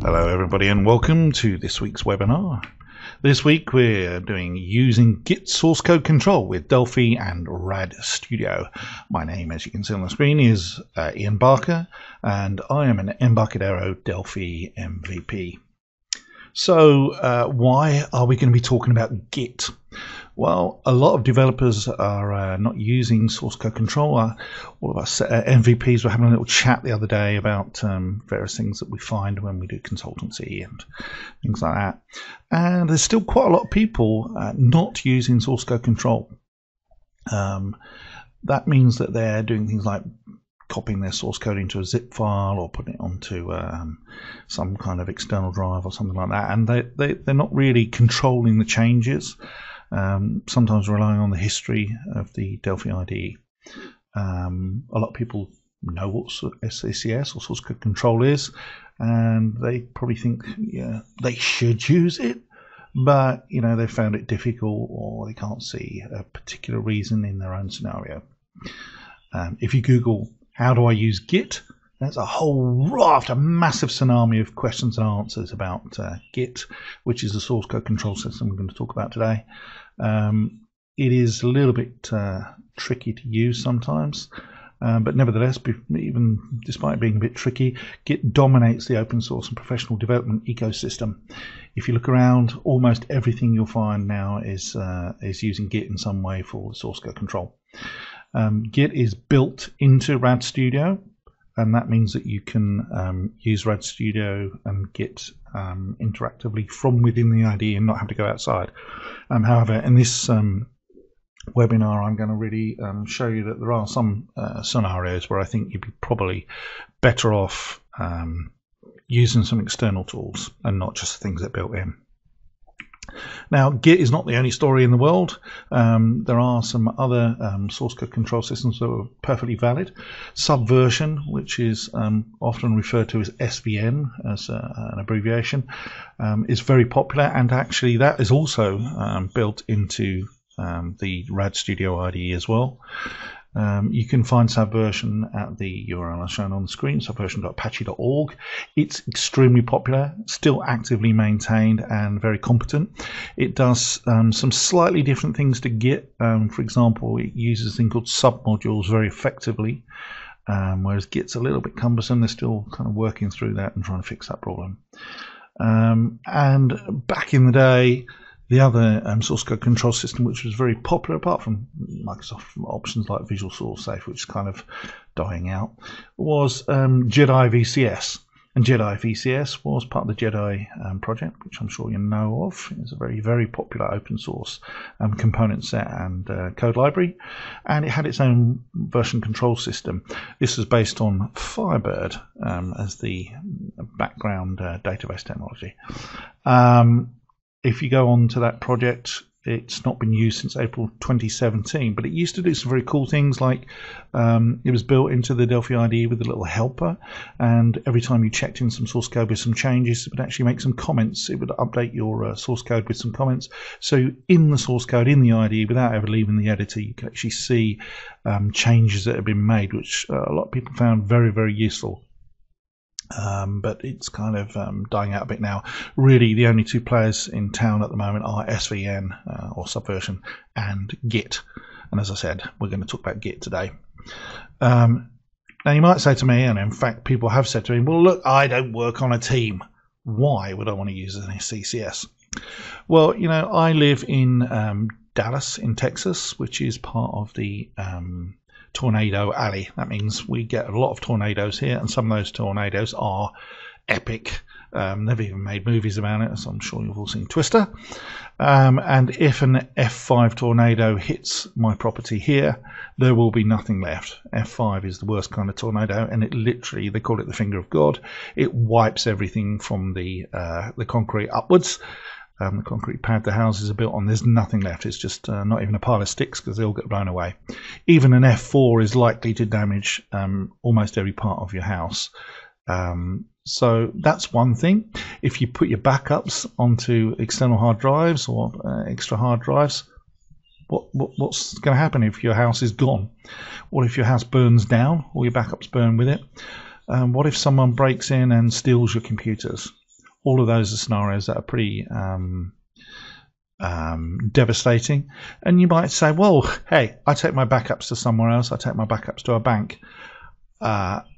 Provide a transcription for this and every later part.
Hello everybody and welcome to this week's webinar. This week we're doing using Git source code control with Delphi and RAD Studio. My name, as you can see on the screen, is Ian Barker and I am an Embarcadero Delphi MVP. So why are we going to be talking about Git? Well, a lot of developers are not using source code control. All of us MVPs were having a little chat the other day about various things that we find when we do consultancy and things like that. And there's still quite a lot of people not using source code control. That means that they're doing things like copying their source code into a zip file or putting it onto some kind of external drive or something like that. And they're not really controlling the changes. Sometimes relying on the history of the Delphi IDE. A lot of people know what SCCS or source code control is, and they probably think they should use it, but they found it difficult or they can't see a particular reason in their own scenario. If you Google how do I use Git, there's a whole raft, a massive tsunami of questions and answers about Git, which is the source code control system we're going to talk about today. It is a little bit tricky to use sometimes, but nevertheless, even despite being a bit tricky, Git dominates the open source and professional development ecosystem. If you look around, almost everything you'll find now is using Git in some way for source code control. Git is built into RAD Studio, and that means that you can use RAD Studio and Git interactively from within the IDE and not have to go outside. However, in this webinar, I'm going to really show you that there are some scenarios where I think you'd be probably better off using some external tools and not just things that are built in. Now, Git is not the only story in the world. There are some other source code control systems that are perfectly valid. Subversion, which is often referred to as SVN as an abbreviation, is very popular, and actually that is also built into the RAD Studio IDE as well. You can find Subversion at the URL shown on the screen, subversion.apache.org. It's extremely popular, still actively maintained and very competent. It does some slightly different things to Git. For example, it uses a thing called submodules very effectively, whereas Git's a little bit cumbersome. They're still kind of working through that and trying to fix that problem. And back in the day, the other source code control system, which was very popular, apart from Microsoft options like Visual Source Safe, which is kind of dying out, was Jedi VCS. And Jedi VCS was part of the Jedi project, which I'm sure you know of. It's a very, very popular open source component set and code library. And it had its own version control system. This was based on Firebird as the background database technology. If you go on to that project, it's not been used since April 2017, but it used to do some very cool things like it was built into the Delphi IDE with a little helper, and every time you checked in some source code with some changes, it would actually make some comments. It would update your source code with some comments. So in the source code, in the IDE, without ever leaving the editor, you can actually see changes that have been made, which a lot of people found very, very useful. But it's kind of dying out a bit now. Really, the only two players in town at the moment are SVN or Subversion and Git. And as I said, we're going to talk about Git today. Now, you might say to me, and in fact, people have said to me, well, look, I don't work on a team. Why would I want to use an SCCS? Well, I live in Dallas in Texas, which is part of the Tornado Alley. That means we get a lot of tornadoes here, and some of those tornadoes are epic. They've even made movies about it, so I'm sure you've all seen Twister. And if an F5 tornado hits my property here, there will be nothing left. F5 is the worst kind of tornado, and it literally, they call it the finger of God. It wipes everything from the concrete upwards. The concrete pad the houses are built on, there's nothing left. It's just not even a pile of sticks because they all get blown away. Even an F4 is likely to damage almost every part of your house. So that's one thing. If you put your backups onto external hard drives or extra hard drives, what's going to happen if your house is gone? What if your house burns down? All your backups burn with it? What if someone breaks in and steals your computers? all of those are scenarios that are pretty devastating. And you might say, well, hey, I take my backups to somewhere else. I take my backups to a bank.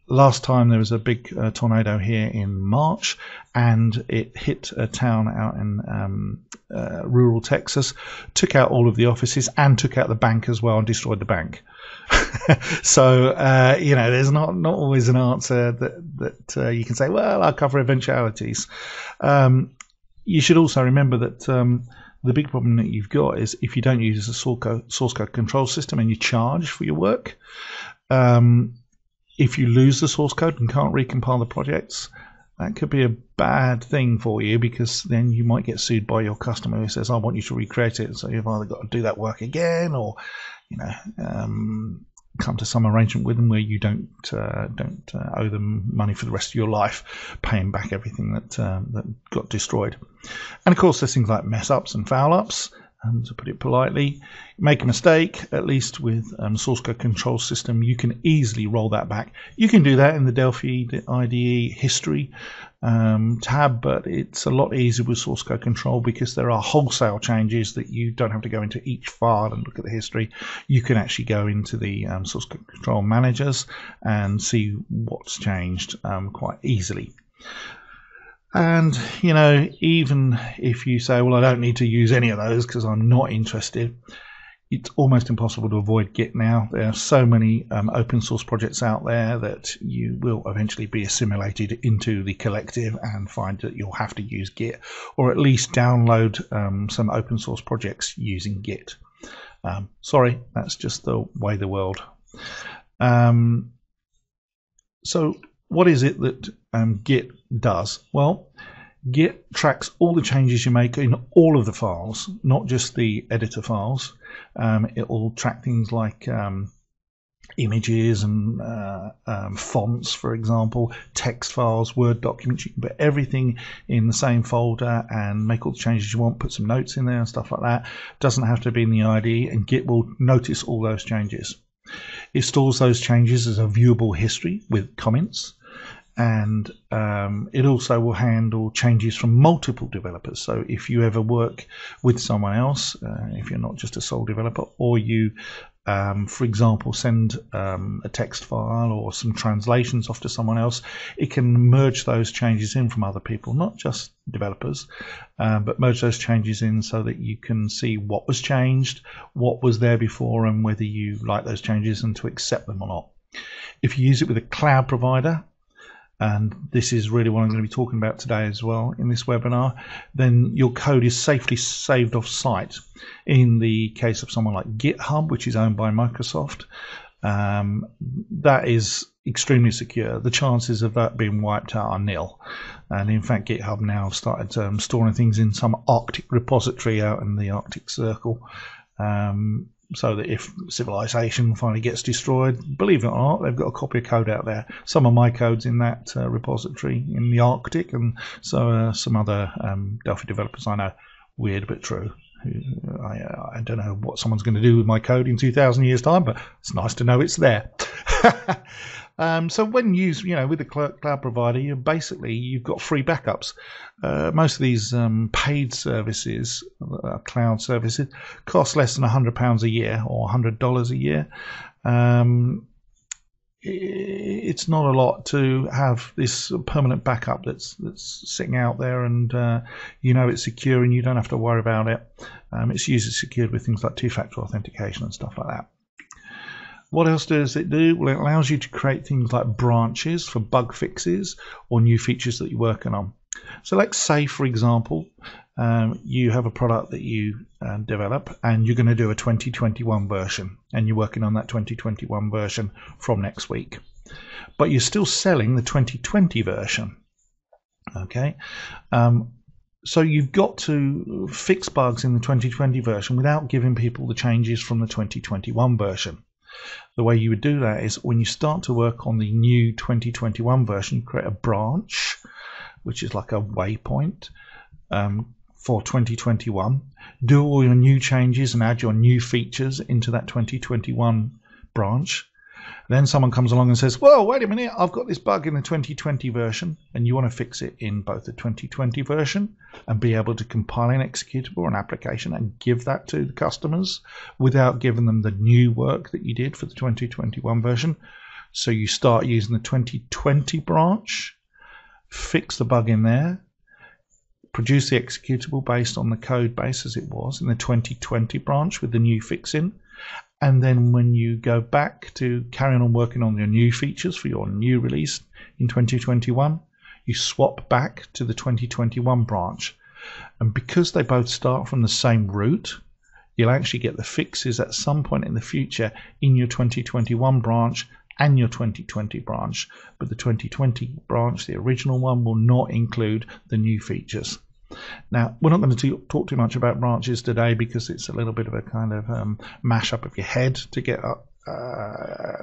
Last time there was a big tornado here in March, and it hit a town out in rural Texas, took out all of the offices and took out the bank as well and destroyed the bank. So, there's not always an answer that you can say, well, I'll cover eventualities. You should also remember that the big problem that you've got is if you don't use a source code control system and you charge for your work, if you lose the source code and can't recompile the projects, that could be a bad thing for you, because then you might get sued by your customer who says, I want you to recreate it. So you've either got to do that work again, or come to some arrangement with them where you don't owe them money for the rest of your life, paying back everything that got destroyed. And of course, there's things like mess ups and foul ups. To put it politely, make a mistake, at least with source code control system, you can easily roll that back. You can do that in the Delphi IDE history tab, but it's a lot easier with source code control because there are wholesale changes that you don't have to go into each file and look at the history. You can actually go into the source code control managers and see what's changed quite easily. And, even if you say, well, I don't need to use any of those because I'm not interested, it's almost impossible to avoid Git now. There are so many open source projects out there that you will eventually be assimilated into the collective and find that you'll have to use Git, or at least download some open source projects using Git. Sorry, that's just the way the world. So what is it that Git does? Well, Git tracks all the changes you make in all of the files, not just the editor files. It will track things like images and fonts, for example, text files, Word documents. You can put everything in the same folder and make all the changes you want, put some notes in there and stuff like that. Doesn't have to be in the IDE, and Git will notice all those changes. It stores those changes as a viewable history with comments. And it also will handle changes from multiple developers. So if you ever work with someone else, if you're not just a sole developer, or you, for example, send a text file or some translations off to someone else, it can merge those changes in from other people, not just developers, but merge those changes in so that you can see what was changed, what was there before, and whether you like those changes and to accept them or not. If you use it with a cloud provider, and this is really what I'm going to be talking about today as well in this webinar, then your code is safely saved off site. In the case of someone like GitHub, which is owned by Microsoft, that is extremely secure. The chances of that being wiped out are nil. And in fact, GitHub now have started storing things in some Arctic repository out in the Arctic Circle. So that if civilization finally gets destroyed, believe it or not, they've got a copy of code out there. Some of my code's in that repository in the Arctic, and so some other Delphi developers I know. Weird but true. I don't know what someone's going to do with my code in 2,000 years' time, but it's nice to know it's there. So when used, with the cloud provider, you've got free backups. Most of these paid services, cloud services, cost less than £100 a year or $100 a year. It's not a lot to have this permanent backup that's sitting out there, and it's secure and you don't have to worry about it. It's usually secured with things like two-factor authentication and stuff like that. What else does it do? Well, it allows you to create things like branches for bug fixes or new features that you're working on. So let's say, for example, you have a product that you develop and you're going to do a 2021 version, and you're working on that 2021 version from next week. But you're still selling the 2020 version. Okay. So you've got to fix bugs in the 2020 version without giving people the changes from the 2021 version. The way you would do that is when you start to work on the new 2021 version, you create a branch, which is like a waypoint for 2021. Do all your new changes and add your new features into that 2021 branch. Then someone comes along and says, well, wait a minute, I've got this bug in the 2020 version, and you want to fix it in both the 2020 version and be able to compile an executable or an application and give that to the customers without giving them the new work that you did for the 2021 version. So you start using the 2020 branch, fix the bug in there, produce the executable based on the code base as it was in the 2020 branch with the new fix in. And then when you go back to carrying on working on your new features for your new release in 2021, you swap back to the 2021 branch. And because they both start from the same root, you'll actually get the fixes at some point in the future in your 2021 branch and your 2020 branch. But the 2020 branch, the original one, will not include the new features. Now, we're not going to talk too much about branches today because it's a little bit of a kind of mash up of your head to get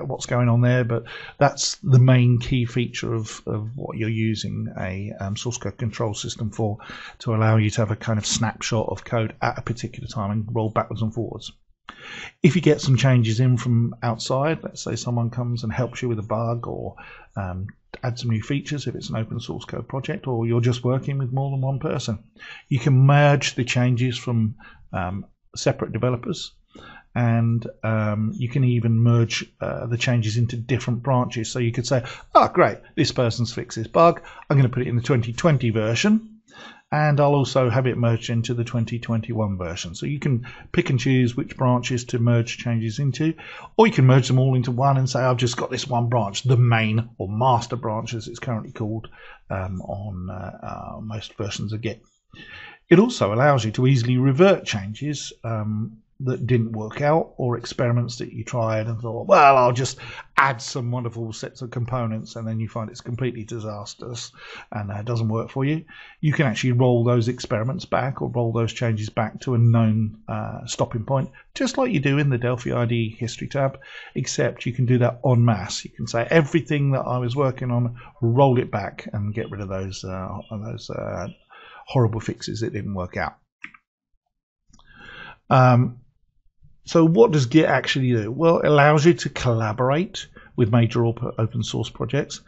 what's going on there, but that's the main key feature of what you're using a source code control system for, to allow you to have a kind of snapshot of code at a particular time and roll backwards and forwards. If you get some changes in from outside, let's say someone comes and helps you with a bug or add some new features if it's an open source code project, or you're just working with more than one person, you can merge the changes from separate developers, and you can even merge the changes into different branches. So you could say, oh great, this person's fixed this bug, I'm going to put it in the 2020 version, and I'll also have it merged into the 2021 version. So you can pick and choose which branches to merge changes into, or you can merge them all into one and say, I've just got this one branch, the main or master branch as it's currently called on most versions of Git. It also allows you to easily revert changes that didn't work out, or experiments that you tried and thought, well, I'll just add some wonderful sets of components, and then you find it's completely disastrous and it doesn't work for you. You can actually roll those experiments back or roll those changes back to a known stopping point, just like you do in the Delphi ID history tab, except you can do that en masse. You can say everything that I was working on, roll it back and get rid of those horrible fixes that didn't work out. So what does Git actually do? Well, it allows you to collaborate with major open source projects.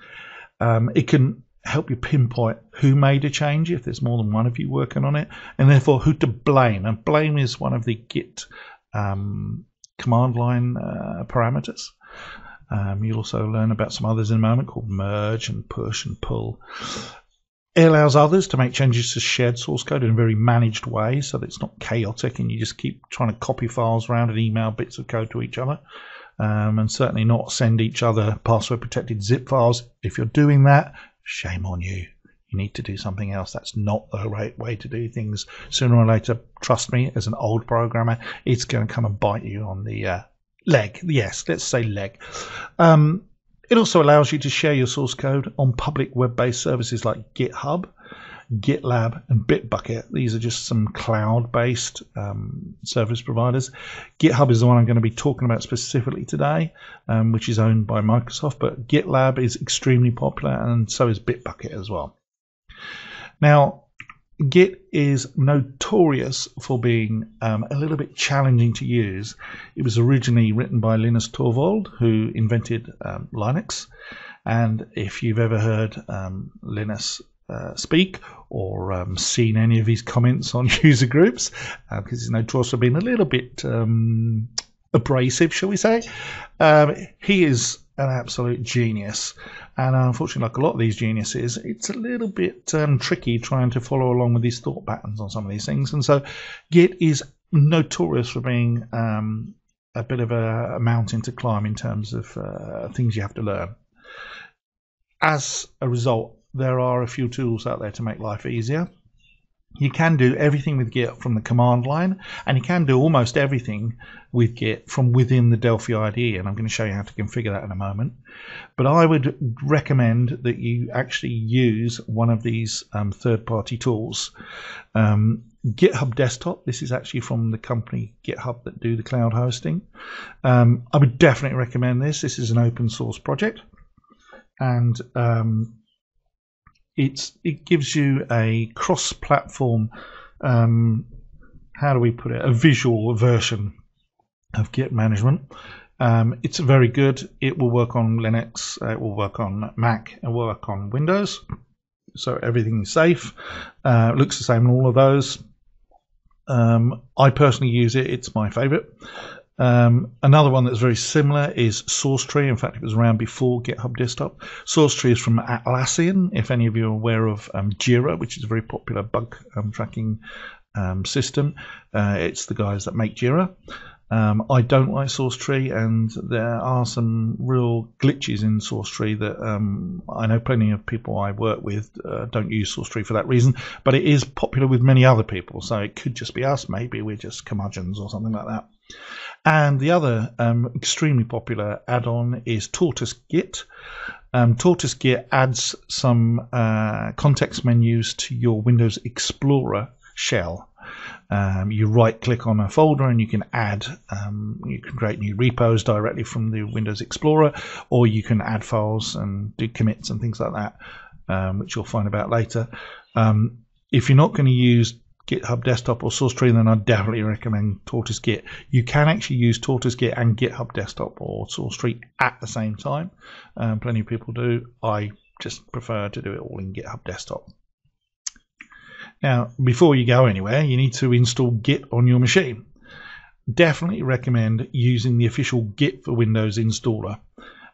It can help you pinpoint who made a change if there's more than one of you working on it, and therefore who to blame. And blame is one of the Git command line parameters. You'll also learn about some others in a moment called merge and push and pull. It allows others to make changes to shared source code in a very managed way, so that it's not chaotic and you just keep trying to copy files around and email bits of code to each other, and certainly not send each other password protected zip files. If you're doing that, shame on you. You need to do something else. That's not the right way to do things. Sooner or later, trust me, as an old programmer, it's going to come and bite you on the leg. Yes, let's say leg. It also allows you to share your source code on public web-based services like GitHub, GitLab, and Bitbucket. These are just some cloud-based service providers. GitHub is the one I'm going to be talking about specifically today, which is owned by Microsoft, but GitLab is extremely popular, and so is Bitbucket as well. Now, Git is notorious for being a little bit challenging to use. It was originally written by Linus Torvald, who invented Linux. And if you've ever heard Linus speak or seen any of his comments on user groups, because he's notorious for being a little bit abrasive, shall we say, he is an absolute genius. And unfortunately, like a lot of these geniuses, it's a little bit tricky trying to follow along with these thought patterns on some of these things. And so Git is notorious for being a bit of a mountain to climb in terms of things you have to learn. As a result, there are a few tools out there to make life easier. You can do everything with Git from the command line, and you can do almost everything with Git from within the Delphi IDE, and I'm going to show you how to configure that in a moment. But I would recommend that you actually use one of these third-party tools. GitHub Desktop, this is actually from the company GitHub that do the cloud hosting. I would definitely recommend this. This is an open source project, and it gives you a cross-platform, how do we put it, a visual version of Git management. It's very good. It will work on Linux, it will work on Mac, it will work on Windows. So everything is safe. It looks the same on all of those. I personally use it. It's my favorite. Another one that's very similar is SourceTree. In fact, it was around before GitHub Desktop. SourceTree is from Atlassian. If any of you are aware of Jira, which is a very popular bug tracking system, it's the guys that make Jira. I don't like SourceTree, and there are some real glitches in SourceTree that I know plenty of people I work with don't use SourceTree for that reason, but it is popular with many other people, so it could just be us. Maybe we're just curmudgeons or something like that. And the other extremely popular add-on is TortoiseGit. TortoiseGit adds some context menus to your Windows Explorer shell. You right click on a folder and you can add, you can create new repos directly from the Windows Explorer, or you can add files and do commits and things like that, which you'll find about later. If you're not going to use GitHub Desktop or SourceTree, then I definitely recommend TortoiseGit. You can actually use TortoiseGit and GitHub Desktop or SourceTree at the same time. Plenty of people do. I just prefer to do it all in GitHub Desktop. Now, before you go anywhere, you need to install Git on your machine. Definitely recommend using the official Git for Windows installer.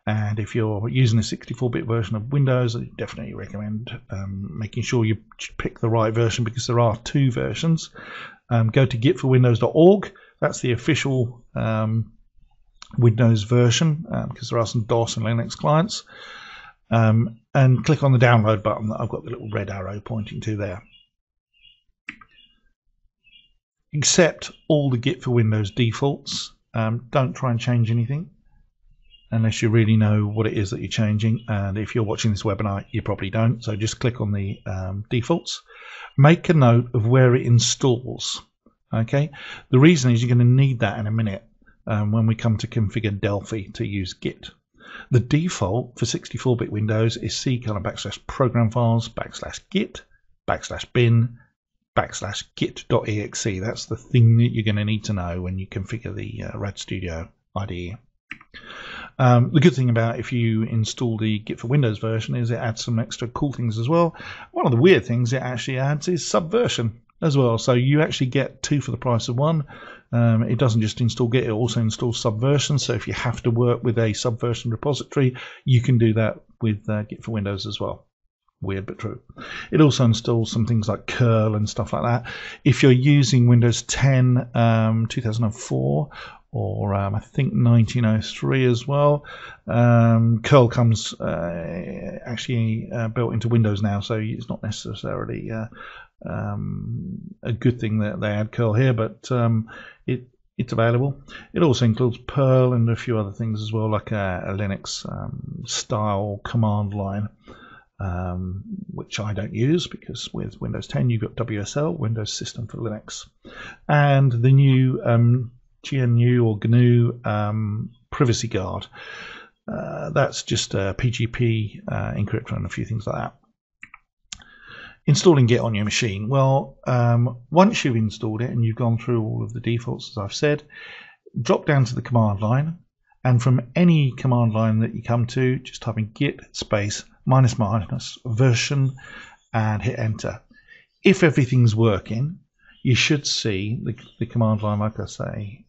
And if you're using a 64-bit version of Windows, I definitely recommend making sure you pick the right version, because there are two versions. Go to gitforwindows.org. That's the official Windows version, because there are some DOS and Linux clients. And click on the download button that I've got the little red arrow pointing to there. Accept all the Git for Windows defaults. Don't try and change anything unless you really know what it is that you're changing, and if you're watching this webinar you probably don't, so just click on the defaults. Make a note of where it installs. Okay, the reason is you're going to need that in a minute when we come to configure Delphi to use Git. The default for 64-bit Windows is C:\program files /git /bin /git.exe. That's the thing that you're going to need to know when you configure the RAD Studio IDE. The good thing about if you install the Git for Windows version is it adds some extra cool things as well. One of the weird things it actually adds is Subversion as well, so you actually get two for the price of one. It doesn't just install Git, it also installs Subversion, so if you have to work with a Subversion repository, you can do that with Git for Windows as well. Weird but true. It also installs some things like curl and stuff like that. If you're using Windows 10 2004 or I think 1903 as well, curl comes actually built into Windows now, so it's not necessarily a good thing that they add curl here, but it's available. It also includes Perl and a few other things as well, like a Linux style command line, which I don't use because with Windows 10 you've got WSL, Windows System for Linux, and the new GNU or GNU Privacy Guard. That's just a PGP encryptor and a few things like that. Installing Git on your machine. Well, once you've installed it and you've gone through all of the defaults, as I've said, drop down to the command line, and from any command line that you come to, just type in git space -- version and hit enter. If everything's working, you should see the command line, like I say,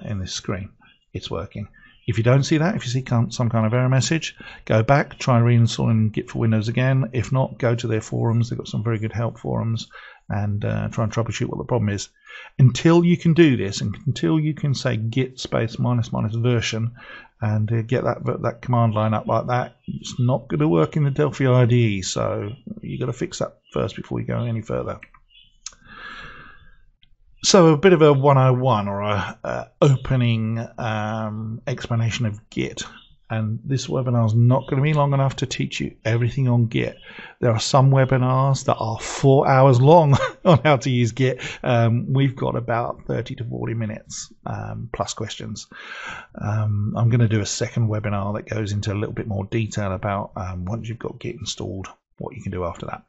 in this screen. It's working. If you don't see that, if you see some kind of error message, go back, try reinstalling Git for Windows again. If not, go to their forums. They've got some very good help forums, and try and troubleshoot what the problem is. Until you can do this, and until you can say git space -- version and get that command line up like that, it's not going to work in the Delphi IDE. So you've got to fix that first before you go any further. So a bit of a 101 or a opening explanation of Git. And this webinar is not going to be long enough to teach you everything on Git. There are some webinars that are 4 hours long on how to use Git. We've got about 30 to 40 minutes plus questions. I'm going to do a second webinar that goes into a little bit more detail about once you've got Git installed, what you can do after that.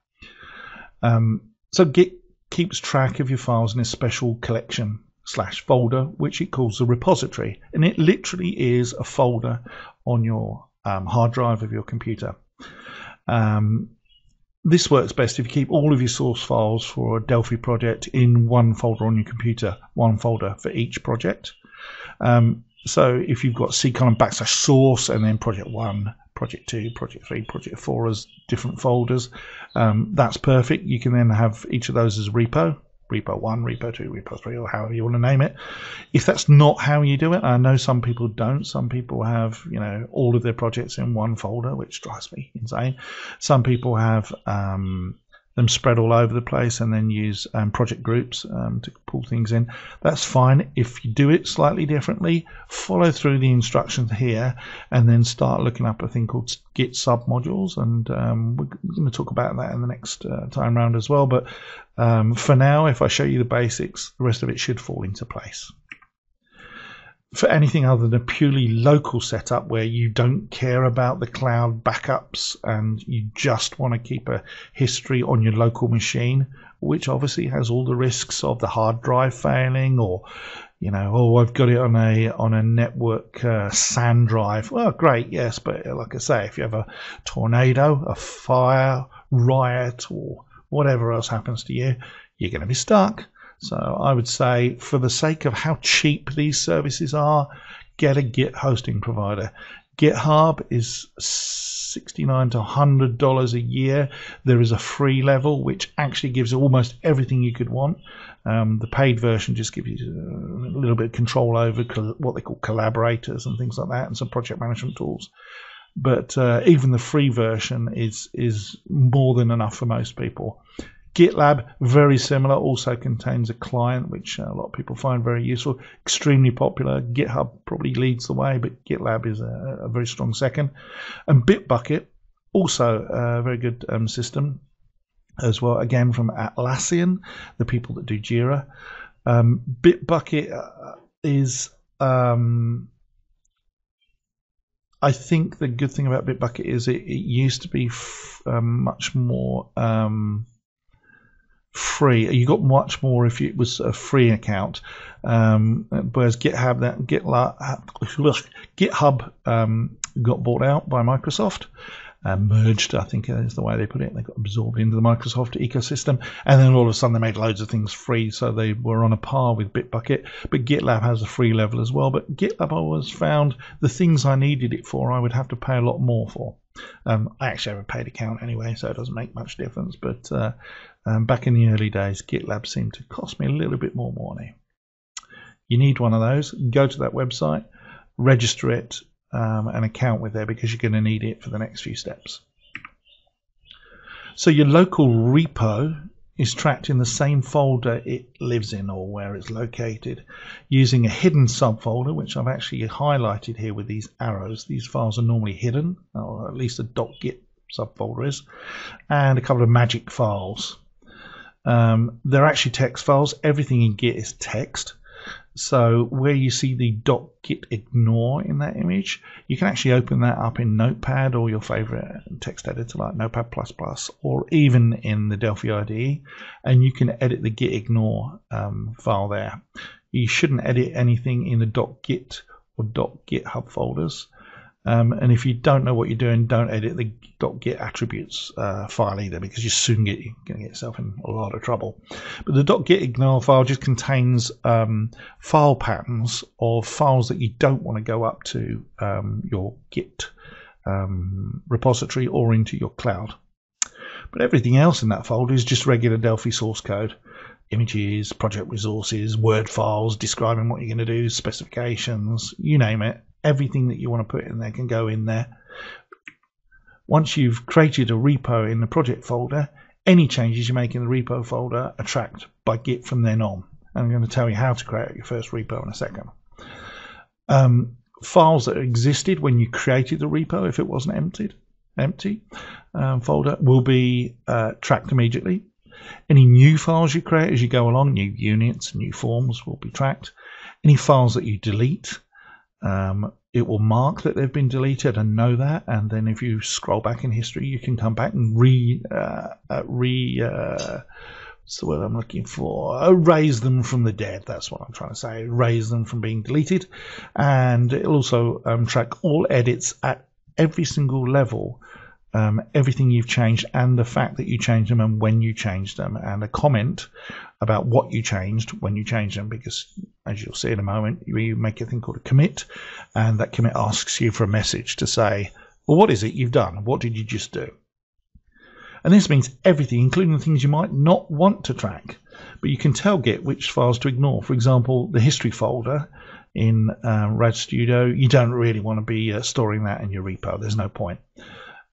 So Git keeps track of your files in a special collection folder, which it calls the repository, and it literally is a folder on your hard drive of your computer. This works best if you keep all of your source files for a Delphi project in one folder on your computer, one folder for each project. So if you've got C:\source and then project 1, project 2, project 3, project 4 as different folders, that's perfect. You can then have each of those as repo 1, repo 2, repo 3, or however you want to name it. If that's not how you do it, I know some people don't. Some people have, all of their projects in one folder, which drives me insane. Some people have them spread all over the place and then use project groups to pull things in. That's fine. If you do it slightly differently, follow through the instructions here and then start looking up a thing called Git submodules, and we're going to talk about that in the next time round as well. But for now, if I show you the basics, the rest of it should fall into place. For anything other than a purely local setup where you don't care about the cloud backups and you just want to keep a history on your local machine, which obviously has all the risks of the hard drive failing, or oh, I've got it on a network SAN drive. Well, great, yes, but like I say, if you have a tornado, a fire, riot, or whatever else happens to you, you're going to be stuck. So I would say, for the sake of how cheap these services are, get a Git hosting provider. GitHub is $69 to $100 a year. There is a free level which actually gives almost everything you could want. The paid version just gives you a little bit of control over what they call collaborators and things like that, and some project management tools. But even the free version is more than enough for most people. GitLab, very similar, also contains a client, which a lot of people find very useful, extremely popular. GitHub probably leads the way, but GitLab is a very strong second. And Bitbucket, also a very good system as well, again from Atlassian, the people that do Jira. Bitbucket is, I think the good thing about Bitbucket is it used to be much more free. You got much more if it was a free account, whereas GitHub got bought out by Microsoft, merged, I think is the way they put it. They got absorbed into the Microsoft ecosystem, and then all of a sudden they made loads of things free, so they were on a par with Bitbucket. But GitLab has a free level as well. But GitLab, I always found the things I needed it for, I would have to pay a lot more for. I actually have a paid account anyway, so it doesn't make much difference. But back in the early days, GitLab seemed to cost me a little bit more money. You need one of those. Go to that website, register it, an account with there, because you're going to need it for the next few steps. So your local repo is tracked in the same folder it lives in, or where it's located, using a hidden subfolder, which I've actually highlighted here with these arrows. These files are normally hidden, or at least a .git subfolder is, and a couple of magic files. They're actually text files. Everything in Git is text. So where you see the .git ignore in that image, you can actually open that up in Notepad or your favorite text editor like Notepad++, or even in the Delphi IDE, and you can edit the git ignore file there. You shouldn't edit anything in the .git or .github folders. And if you don't know what you're doing, don't edit the .git attributes file either, because you're soon going to get yourself in a lot of trouble. But the .git ignore file just contains file patterns of files that you don't want to go up to your Git repository or into your cloud. But everything else in that folder is just regular Delphi source code. Images, project resources, Word files describing what you're going to do, specifications, you name it. Everything that you want to put in there can go in there. Once you've created a repo in the project folder, any changes you make in the repo folder are tracked by Git from then on. I'm going to tell you how to create your first repo in a second. Files that existed when you created the repo, if it wasn't empty folder, will be tracked immediately. Any new files you create as you go along, new units, new forms, will be tracked. Any files that you delete, it will mark that they've been deleted and know that, and then if you scroll back in history, you can come back and what's the word I'm looking for? Erase them from the dead. That's what I'm trying to say. Erase them from being deleted. And it'll also track all edits at every single level, everything you've changed and the fact that you changed them and when you changed them, and a comment about what you changed when you changed them, because as you'll see in a moment, you make a thing called a commit, and that commit asks you for a message to say, well, what is it you've done? What did you just do? And this means everything, including the things you might not want to track, but you can tell Git which files to ignore. For example, the history folder in RAD Studio, you don't really want to be storing that in your repo. There's no point.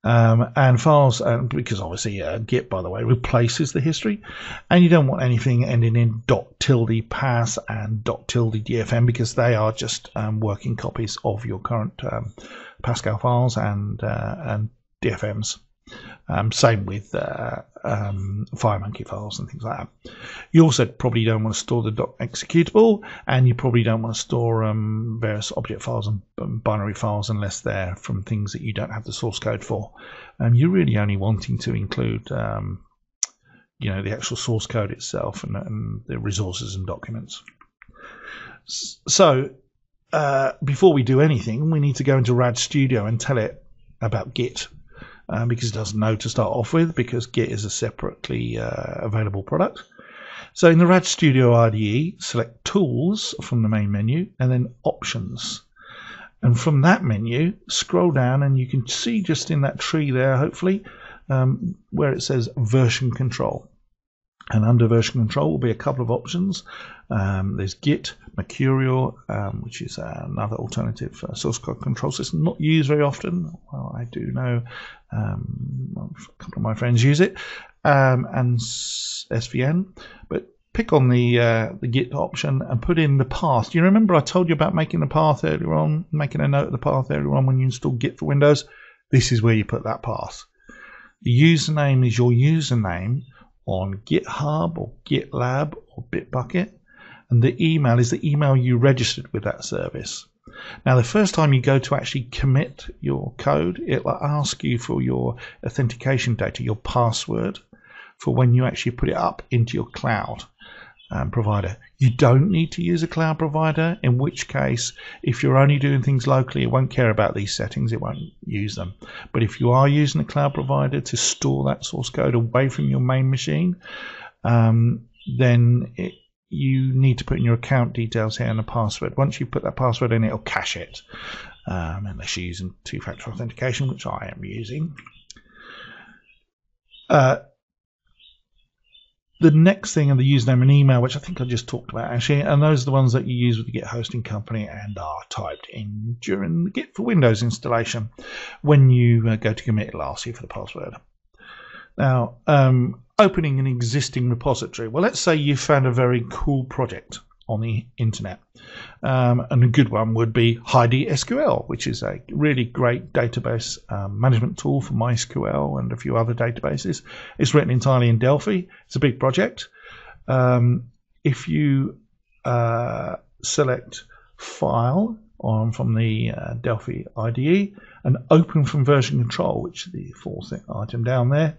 And files, because obviously Git, by the way, replaces the history, and you don't want anything ending in .tilde-pass and .tilde-dfm, because they are just working copies of your current Pascal files and DFMs. Same with FireMonkey files and things like that. You also probably don't want to store the .executable, and you probably don't want to store various object files and binary files unless they're from things that you don't have the source code for. You're really only wanting to include the actual source code itself and the resources and documents. So before we do anything, we need to go into RAD Studio and tell it about Git. Because it doesn't know to start off with, because Git is a separately available product. So in the RAD Studio IDE, select Tools from the main menu and then Options. And from that menu, scroll down and you can see just in that tree there, hopefully, where it says Version Control. And under Version Control will be a couple of options. There's Git, Mercurial, which is another alternative source code control system, not used very often. Well, I do know a couple of my friends use it, and SVN. But pick on the Git option and put in the path. Do you remember I told you about making the path earlier on, making a note of the path earlier on when you install Git for Windows? This is where you put that path. The username is your username on GitHub or GitLab or Bitbucket, and the email is the email you registered with that service. Now, the first time you go to actually commit your code, it'll ask you for your authentication data, your password, for when you actually put it up into your cloud provider. You don't need to use a cloud provider, in which case, if you're only doing things locally, it won't care about these settings, it won't use them. But if you are using a cloud provider to store that source code away from your main machine, then you need to put in your account details here and a password. Once you put that password in, it'll cache it, unless you're using two-factor authentication, which I am using. The next thing are the username and email, which I think I just talked about actually, and those are the ones that you use with the Git hosting company and are typed in during the Git for Windows installation. When you go to commit, it'll ask you for the password. Now, opening an existing repository. Well, let's say you found a very cool project on the internet. And a good one would be Heidi SQL, which is a really great database management tool for MySQL and a few other databases. It's written entirely in Delphi. It's a big project. If you select File from the Delphi IDE and Open from Version Control, which is the fourth item down there,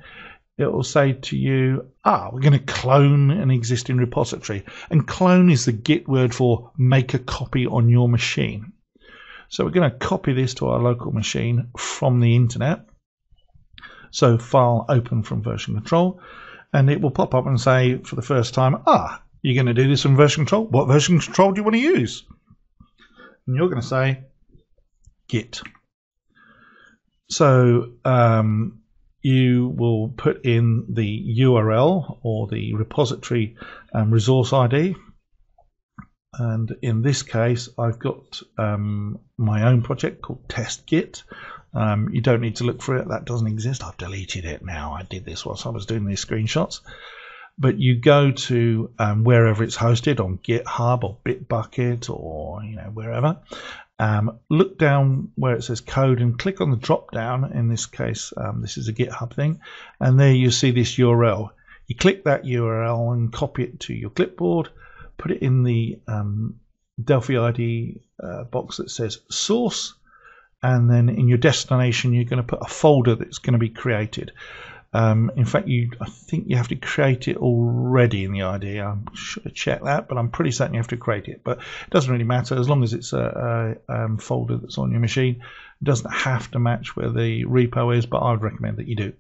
it will say to you, we're going to clone an existing repository. And clone is the Git word for make a copy on your machine. So we're going to copy this to our local machine from the internet. So File, Open from Version Control. And it will pop up and say for the first time, you're going to do this from version control? What version control do you want to use? And you're going to say Git. So you will put in the URL or the repository resource ID, and in this case I've got my own project called test git. You don't need to look for it, that doesn't exist. I've deleted it now. I did this whilst I was doing these screenshots. But you go to wherever it's hosted, on GitHub or Bitbucket or wherever. Look down where it says code and click on the drop down. In this case, this is a GitHub thing, and there you see this URL. You click that URL and copy it to your clipboard, put it in the Delphi ID box that says source, and then in your destination you're going to put a folder that's going to be created. In fact, I think you have to create it already in the IDE. I should have checked that, but I'm pretty certain you have to create it. But it doesn't really matter as long as it's a folder that's on your machine. It doesn't have to match where the repo is, but I would recommend that you do.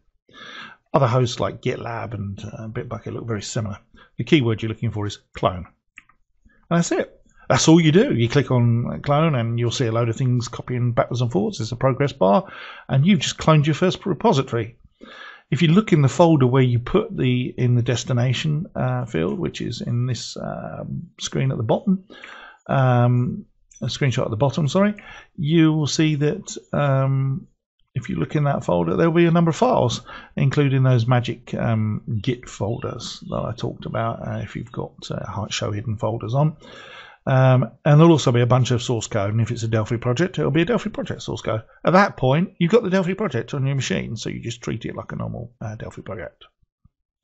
Other hosts like GitLab and Bitbucket look very similar. The keyword you're looking for is clone. And that's it. That's all you do. You click on clone and you'll see a load of things copying backwards and forwards. There's a progress bar and you've just cloned your first repository. If you look in the folder where you put in the destination field, which is in this screen at the bottom, a screenshot at the bottom, sorry, you will see that if you look in that folder, there will be a number of files, including those magic Git folders that I talked about if you've got show hidden folders on. And there'll also be a bunch of source code, and if it's a Delphi project, it'll be a Delphi project source code. At that point, you've got the Delphi project on your machine, so you just treat it like a normal Delphi project.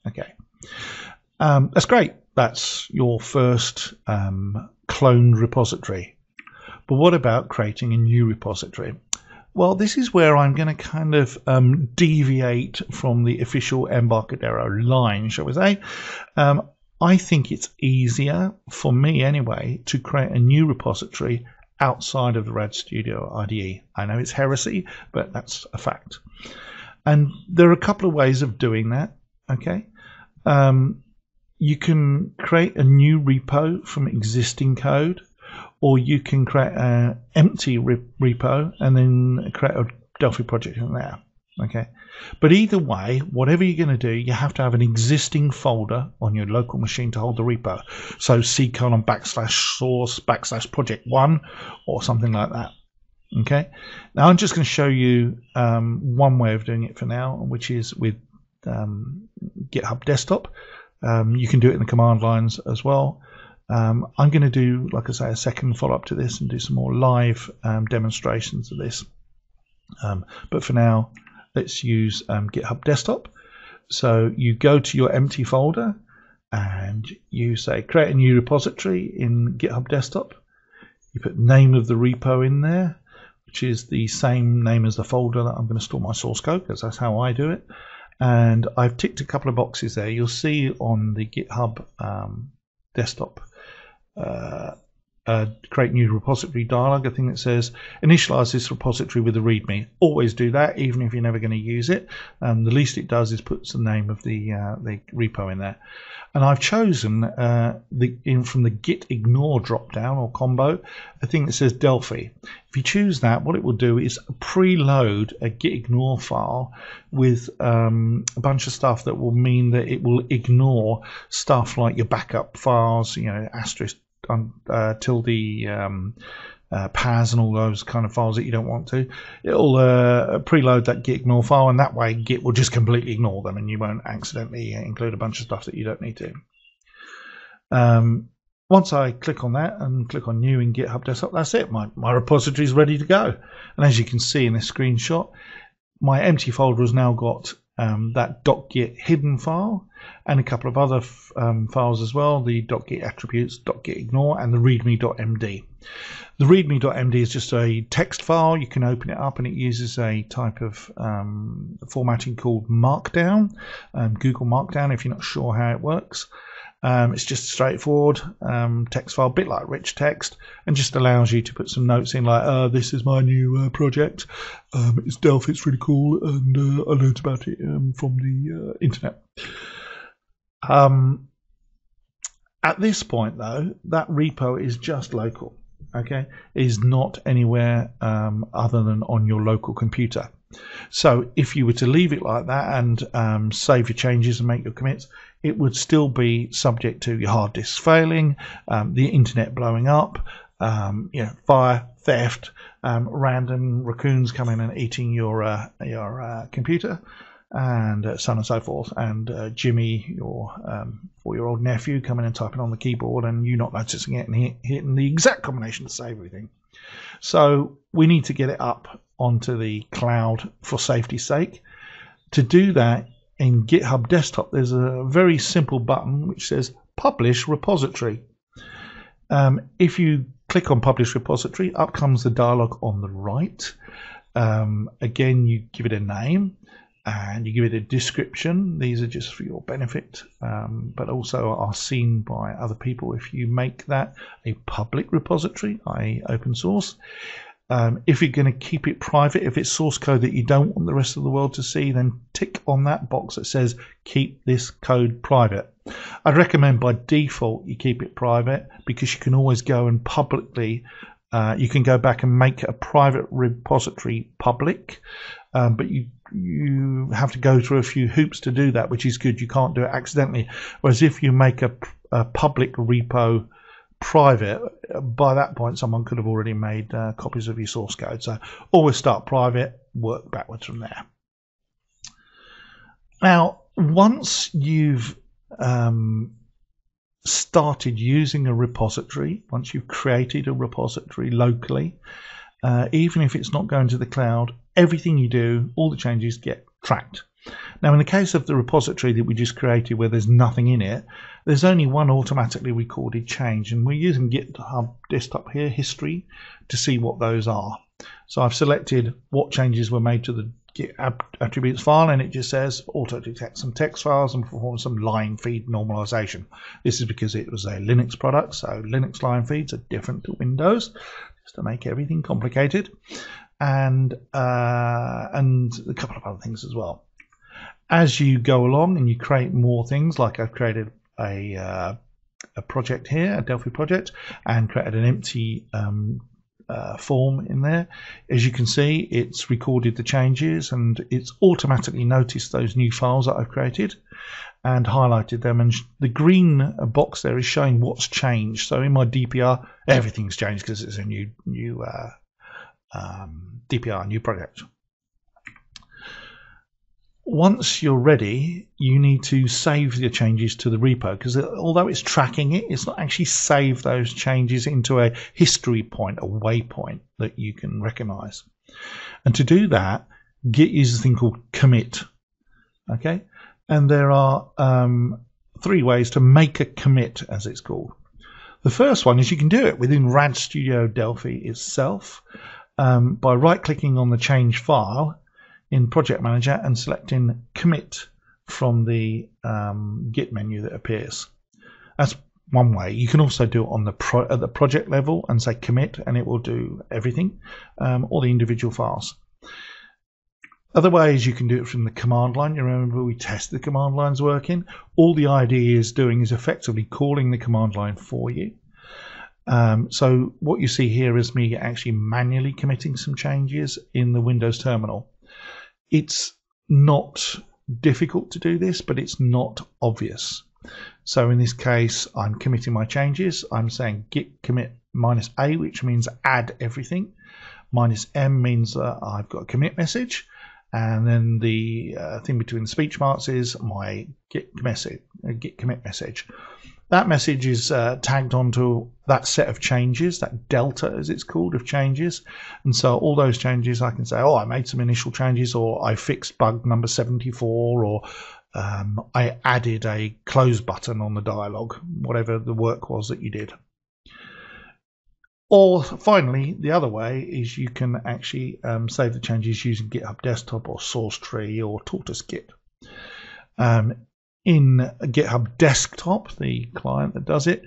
Okay, that's great. That's your first cloned repository. But what about creating a new repository? Well, this is where I'm going to kind of deviate from the official Embarcadero line, shall we say. I think it's easier, for me anyway, to create a new repository outside of the RAD Studio IDE. I know it's heresy, but that's a fact. And there are a couple of ways of doing that, okay? You can create a new repo from existing code, or you can create an empty repo and then create a Delphi project in there, okay? But either way, whatever you're going to do, you have to have an existing folder on your local machine to hold the repo. So C:\source\project1 or something like that. Okay. Now I'm just going to show you one way of doing it for now, which is with GitHub Desktop. You can do it in the command lines as well. I'm going to do, like I say, a second follow-up to this and do some more live demonstrations of this. But for now, let's use GitHub Desktop. So you go to your empty folder and you say create a new repository in GitHub Desktop. You put the name of the repo in there, which is the same name as the folder that I'm going to store my source code, because that's how I do it. And I've ticked a couple of boxes there. You'll see on the GitHub Desktop create new repository dialog, a thing that says initialize this repository with a readme. Always do that, even if you're never going to use it. The least it does is puts the name of the repo in there. And I've chosen from the git ignore drop down or combo a thing that says Delphi. If you choose that, what it will do is preload a git ignore file with a bunch of stuff that will mean that it will ignore stuff like your backup files, you know, asterisk tilde PAS and all those kind of files that you don't want to. It'll preload that git ignore file, and that way Git will just completely ignore them and you won't accidentally include a bunch of stuff that you don't need to. Once I click on that and click on new in GitHub Desktop, that's it. My repository is ready to go. And as you can see in this screenshot, my empty folder has now got that .git hidden file and a couple of other files as well, the .git attributes, .git ignore, and the readme.md. The readme.md is just a text file. You can open it up and it uses a type of formatting called Markdown, Google Markdown, if you're not sure how it works. It's just a straightforward text file, a bit like rich text, and just allows you to put some notes in like, this is my new project. It's Delphi, it's really cool, and I learned about it from the internet. At this point, though, that repo is just local. Okay, it is not anywhere other than on your local computer. So if you were to leave it like that and save your changes and make your commits, it would still be subject to your hard disk failing, the internet blowing up, you know, fire, theft, random raccoons coming and eating your computer, and so on and so forth, and Jimmy, your 4-year-old nephew, coming and typing on the keyboard and you not noticing it and hitting the exact combination to save everything. So we need to get it up onto the cloud for safety's sake. To do that, in GitHub Desktop, there's a very simple button which says Publish Repository. If you click on Publish Repository, up comes the dialog on the right. Again, you give it a name. and you give it a description. These are just for your benefit, but also are seen by other people if you make that a public repository, i.e. open source. If you're going to keep it private, if it's source code that you don't want the rest of the world to see, then tick on that box that says keep this code private. I'd recommend by default you keep it private, because you can always go and publicly you can go back and make a private repository public, but you have to go through a few hoops to do that, which is good. You can't do it accidentally. Whereas if you make a public repo private, by that point someone could have already made copies of your source code. So always start private, work backwards from there. Now, once you've started using a repository, once you've created a repository locally, even if it's not going to the cloud, everything you do, all the changes get tracked. Now, in the case of the repository that we just created where there's nothing in it, there's only one automatically recorded change, and we're using GitHub Desktop here, history, to see what those are. So I've selected what changes were made to the Git attributes file, and it just says auto detect some text files and perform some line feed normalization. This is because it was a Linux product, so Linux line feeds are different to Windows, just to make everything complicated, and a couple of other things as well. As you go along and you create more things, like I've created a project here, a Delphi project, and created an empty form in there. As you can see, it's recorded the changes, and it's automatically noticed those new files that I've created and highlighted them, and the green box there is showing what's changed. So in my DPR, everything's changed because it's a new DPR, new project. Once you're ready, you need to save the changes to the repo, because although it's tracking it, it's not actually saved those changes into a history point, a waypoint that you can recognize. And to do that, Git uses a thing called commit. Okay, and there are 3 ways to make a commit, as it's called. The first one is you can do it within RAD Studio Delphi itself by right-clicking on the change file in Project Manager and selecting commit from the Git menu that appears. That's one way. You can also do it on at the project level and say commit, and it will do everything, all the individual files. Other ways you can do it from the command line. You remember we tested the command lines working. All the IDE is doing is effectively calling the command line for you. So what you see here is me actually manually committing some changes in the Windows terminal. It's not difficult to do this, but it's not obvious. So in this case, I'm committing my changes. I'm saying git commit -a, which means add everything. -m means that I've got a commit message. And then the thing between the speech marks is my git commit message. That message is tagged onto that set of changes, that delta as it's called, of changes. And so all those changes, I can say, oh, I made some initial changes, or I fixed bug number 74, or I added a close button on the dialog, whatever the work was that you did. Or finally, the other way is you can actually save the changes using GitHub Desktop or SourceTree or TortoiseGit. In GitHub Desktop, the client that does it,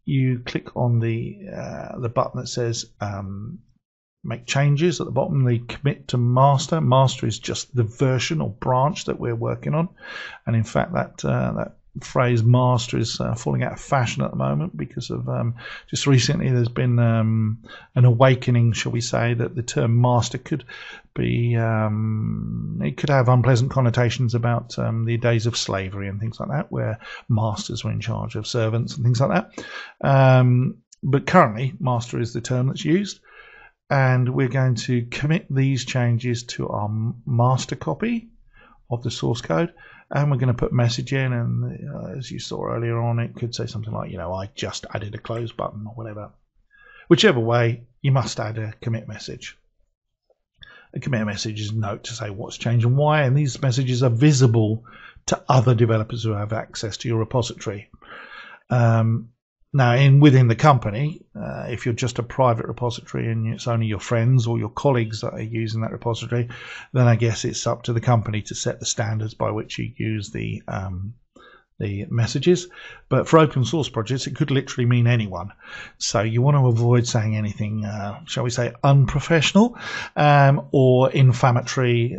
you click on the button that says make changes at the bottom. The commit to master. Master is just the version or branch that we're working on, and in fact that phrase master is falling out of fashion at the moment because of just recently there's been an awakening, shall we say, that the term master could be it could have unpleasant connotations about the days of slavery and things like that, where masters were in charge of servants and things like that. But currently master is the term that's used, and we're going to commit these changes to our master copy of the source code. And we're going to put message in, and as you saw earlier on, it could say something like, I just added a close button or whatever. Whichever way, you must add a commit message. A commit message is a note to say what's changed and why, and these messages are visible to other developers who have access to your repository. Now, within the company, if you're just a private repository and it's only your friends or your colleagues that are using that repository, then I guess it's up to the company to set the standards by which you use the messages. But for open source projects, it could literally mean anyone. So you want to avoid saying anything, shall we say, unprofessional, or inflammatory,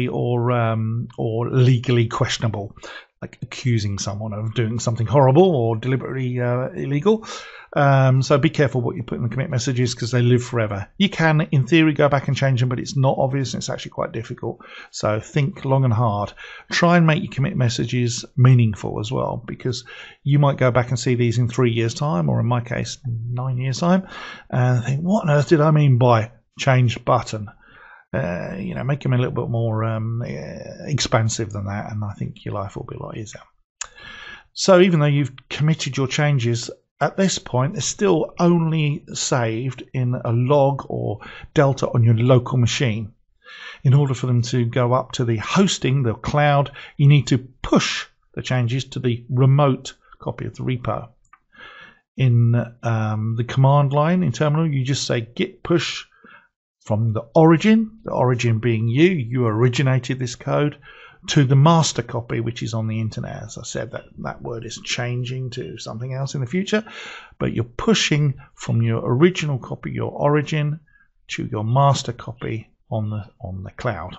or legally questionable, like accusing someone of doing something horrible or deliberately illegal. So be careful what you put in the commit messages, because they live forever. You can, in theory, go back and change them, but it's not obvious and it's actually quite difficult. So think long and hard. Try and make your commit messages meaningful as well, because you might go back and see these in 3 years' time, or in my case, 9 years' time, and think, what on earth did I mean by change button? Make them a little bit more expansive than that, and I think your life will be a lot easier. So even though you've committed your changes, at this point they're still only saved in a log or delta on your local machine. In order for them to go up to the hosting, the cloud, you need to push the changes to the remote copy of the repo. In the command line in terminal, you just say git push from the origin being you originated this code, to the master copy, which is on the internet. As I said, that word is changing to something else in the future, but you're pushing from your original copy, your origin, to your master copy on the cloud.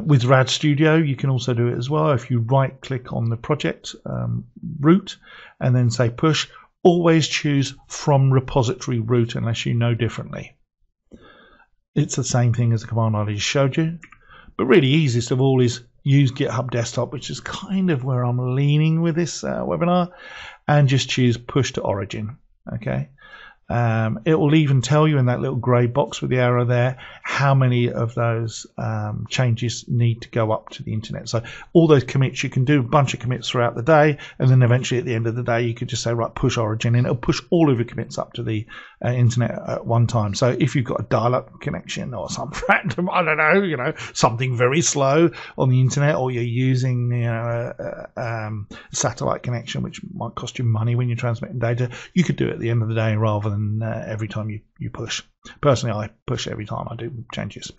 With RAD Studio, you can also do it as well. If you right click on the project root and then say push, always choose from repository root unless you know differently. It's the same thing as the command I just showed you, but really easiest of all is use GitHub Desktop, which is kind of where I'm leaning with this webinar, and just choose push to origin. Okay. It will even tell you in that little grey box with the arrow there how many of those changes need to go up to the internet. So all those commits, you can do a bunch of commits throughout the day, and then eventually at the end of the day you could just say, right, push origin, and it'll push all of your commits up to the internet at one time. So if you've got a dial-up connection or some random, I don't know, something very slow on the internet, or you're using a satellite connection which might cost you money when you're transmitting data, you could do it at the end of the day rather than every time you push. Personally, I push every time I do changes.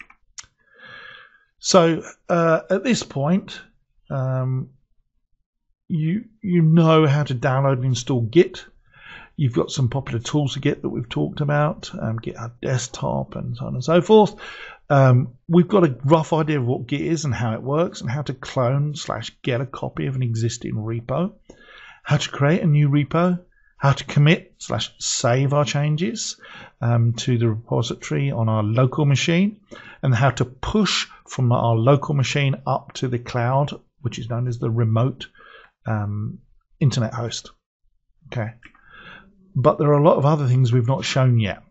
So at this point, you know how to download and install Git. You've got some popular tools to Git that we've talked about, GitHub Desktop and so on and so forth. We've got a rough idea of what Git is and how it works, and how to clone / get a copy of an existing repo, how to create a new repo, how to commit / save our changes to the repository on our local machine, and how to push from our local machine up to the cloud, which is known as the remote internet host. Okay, but there are a lot of other things we've not shown yet.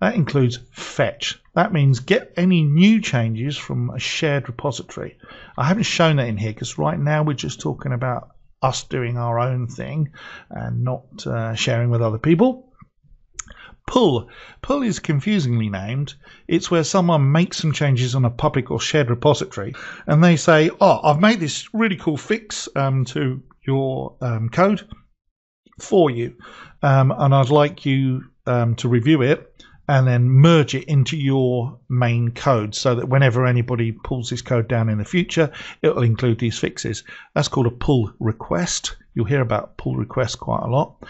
That includes fetch. That means get any new changes from a shared repository. I haven't shown that in here because right now we're just talking about us doing our own thing and not sharing with other people. Pull. Pull is confusingly named. It's where someone makes some changes on a public or shared repository, and they say, oh, I've made this really cool fix to your code for you, and I'd like you to review it and then merge it into your main code, so that whenever anybody pulls this code down in the future, it will include these fixes. That's called a pull request. You'll hear about pull requests quite a lot.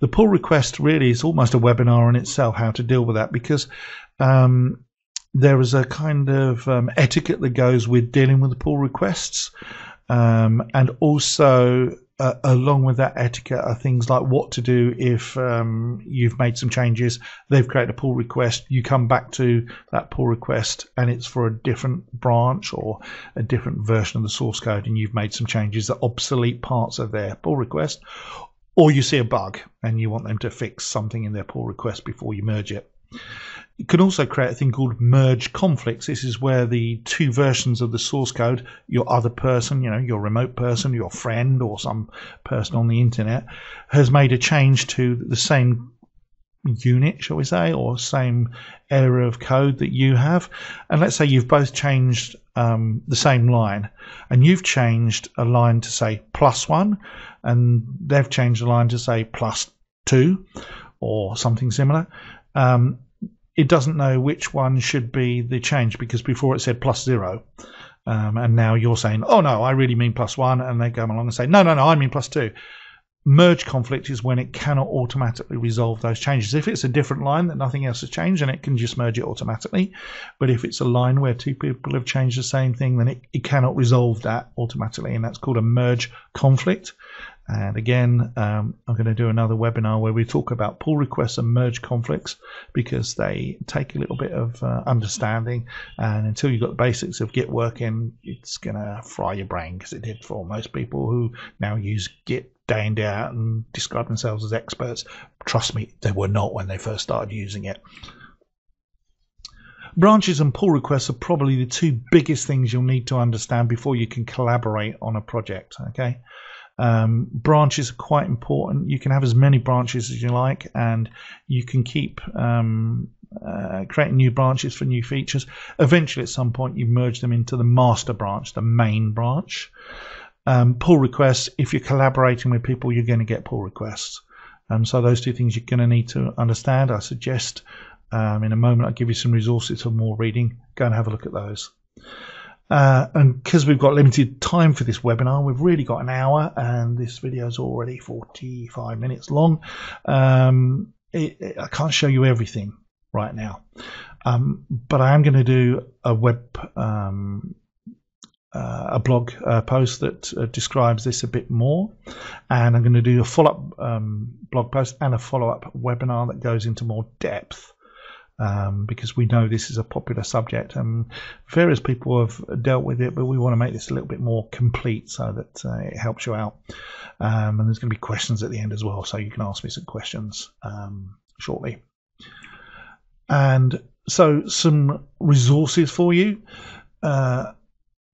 The pull request really is almost a webinar in itself, how to deal with that, because there is a kind of etiquette that goes with dealing with the pull requests, and also along with that etiquette are things like what to do if you've made some changes, they've created a pull request, you come back to that pull request and it's for a different branch or a different version of the source code, and you've made some changes that obsolete parts of their pull request, or you see a bug and you want them to fix something in their pull request before you merge it. You can also create a thing called merge conflicts. This is where the two versions of the source code, your other person, your remote person, your friend, or some person on the internet, has made a change to the same unit, shall we say, or same area of code that you have. And let's say you've both changed the same line, and you've changed a line to say +1, and they've changed a line to say +2 or something similar. It doesn't know which one should be the change, because before it said +0. And now you're saying, oh no, I really mean +1, and they come along and say, no, I mean +2. Merge conflict is when it cannot automatically resolve those changes. If it's a different line that nothing else has changed, then it can just merge it automatically. But if it's a line where two people have changed the same thing, then it cannot resolve that automatically, and that's called a merge conflict. And again, I'm going to do another webinar where we talk about pull requests and merge conflicts, because they take a little bit of understanding, and until you've got the basics of Git working, it's going to fry your brain, because it did for most people who now use Git day in, day out and describe themselves as experts. Trust me, they were not when they first started using it. Branches and pull requests are probably the two biggest things you'll need to understand before you can collaborate on a project. Okay. Branches are quite important. You can have as many branches as you like, and you can keep creating new branches for new features. Eventually, at some point, you merge them into the master branch, the main branch. Pull requests, if you're collaborating with people, you're going to get pull requests. So those two things you're going to need to understand. I suggest in a moment I'll give you some resources for more reading. Go and have a look at those. And because we've got limited time for this webinar, we've really got an hour, and this video is already 45 minutes long. I can't show you everything right now, but I am going to do a blog post that describes this a bit more, and I'm going to do a follow-up blog post and a follow-up webinar that goes into more depth. Because we know this is a popular subject, and various people have dealt with it, but we want to make this a little bit more complete so that it helps you out. And there's going to be questions at the end as well, so you can ask me some questions shortly. And so some resources for you.